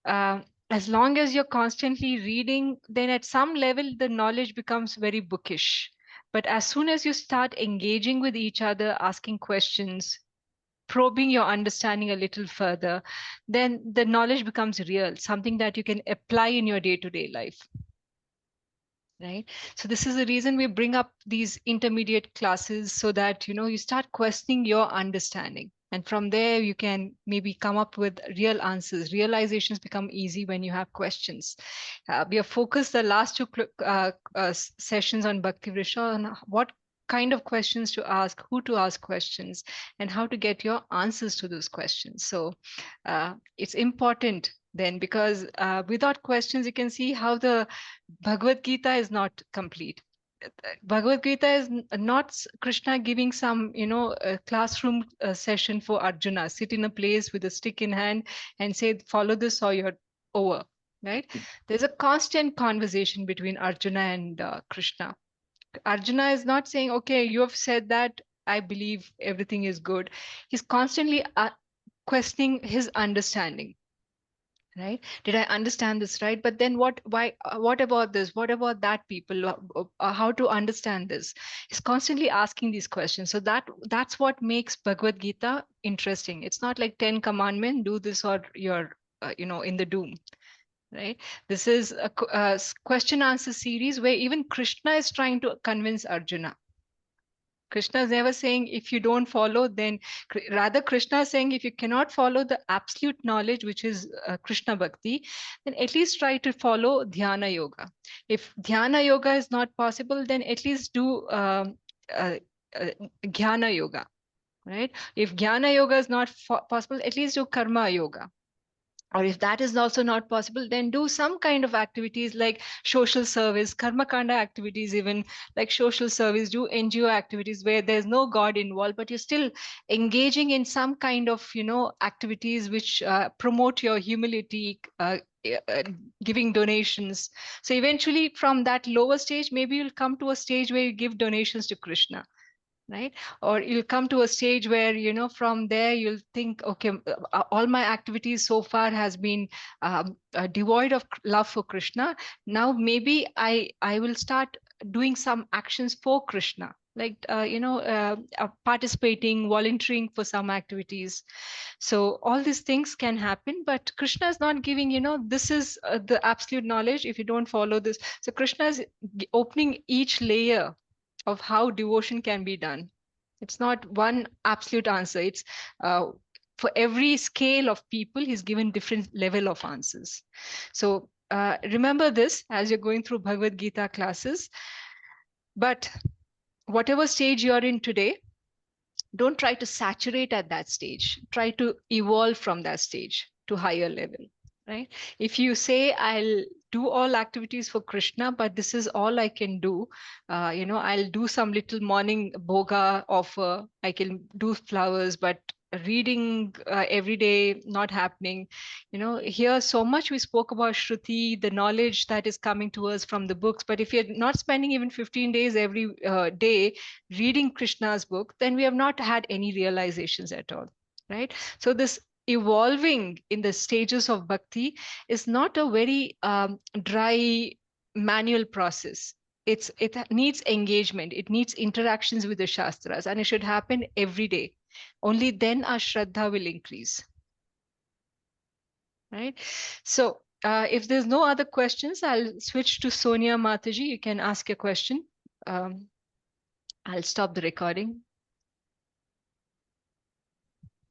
B: As long as you're constantly reading, then at some level, the knowledge becomes very bookish. But as soon as you start engaging with each other, asking questions, probing your understanding a little further, then the knowledge becomes real, something that you can apply in your day-to-day life. Right? So this is the reason we bring up these intermediate classes so that, you know, you start questioning your understanding. And from there, you can maybe come up with real answers. Realizations become easy when you have questions. We have focused the last two sessions on Bhakti Vriksha on what kind of questions to ask, who to ask questions, and how to get your answers to those questions. So it's important then, because without questions, you can see how the Bhagavad Gita is not complete. Bhagavad Gita is not Krishna giving some, you know, classroom session for Arjuna, sit in a place with a stick in hand and say, follow this or you're over, right? There's a constant conversation between Arjuna and Krishna. Arjuna is not saying, okay, you have said that, I believe everything is good. He's constantly questioning his understanding. Right? Did I understand this right? But then what about this? What about that people? How to understand this? He's constantly asking these questions. So that's what makes Bhagavad Gita interesting. It's not like 10 commandments, do this or you're, you know, in the doom. Right? This is a question answer series where even Krishna is trying to convince Arjuna. Krishna is never saying if you don't follow, then rather Krishna is saying if you cannot follow the absolute knowledge, which is Krishna Bhakti, then at least try to follow Dhyana Yoga. If Dhyana Yoga is not possible, then at least do Jnana Yoga, right? If Jnana Yoga is not possible, at least do Karma Yoga. Or if that is also not possible, then do some kind of activities like social service, karma kanda activities, even like social service, do NGO activities where there's no God involved, but you're still engaging in some kind of, you know, activities which promote your humility, giving donations. So eventually from that lower stage, maybe you'll come to a stage where you give donations to Krishna. Right? Or you'll come to a stage where, you know, from there you'll think, okay, all my activities so far has been devoid of love for Krishna. Now maybe I will start doing some actions for Krishna, like, you know, participating, volunteering for some activities. So all these things can happen, but Krishna is not giving, you know, this is the absolute knowledge. If you don't follow this, so Krishna is opening each layer of how devotion can be done. It's not one absolute answer. It's for every scale of people, he's given different level of answers. So remember this as you're going through Bhagavad Gita classes. But whatever stage you're in today, don't try to saturate at that stage. Try to evolve from that stage to higher level, right? If you say, I'll do all activities for Krishna, but this is all I can do, I'll do some little morning bhoga offer, I can do flowers, but reading every day not happening. Here so much we spoke about Shruti, the knowledge that is coming to us from the books, but if you're not spending even 15 days every day reading Krishna's book, then we have not had any realizations at all, right? So this evolving in the stages of bhakti is not a very dry manual process. It needs engagement, it needs interactions with the Shastras, and it should happen every day. Only then our Shraddha will increase, right? So if there's no other questions, I'll switch to Sonia Mataji. You can ask a question. I'll stop the recording.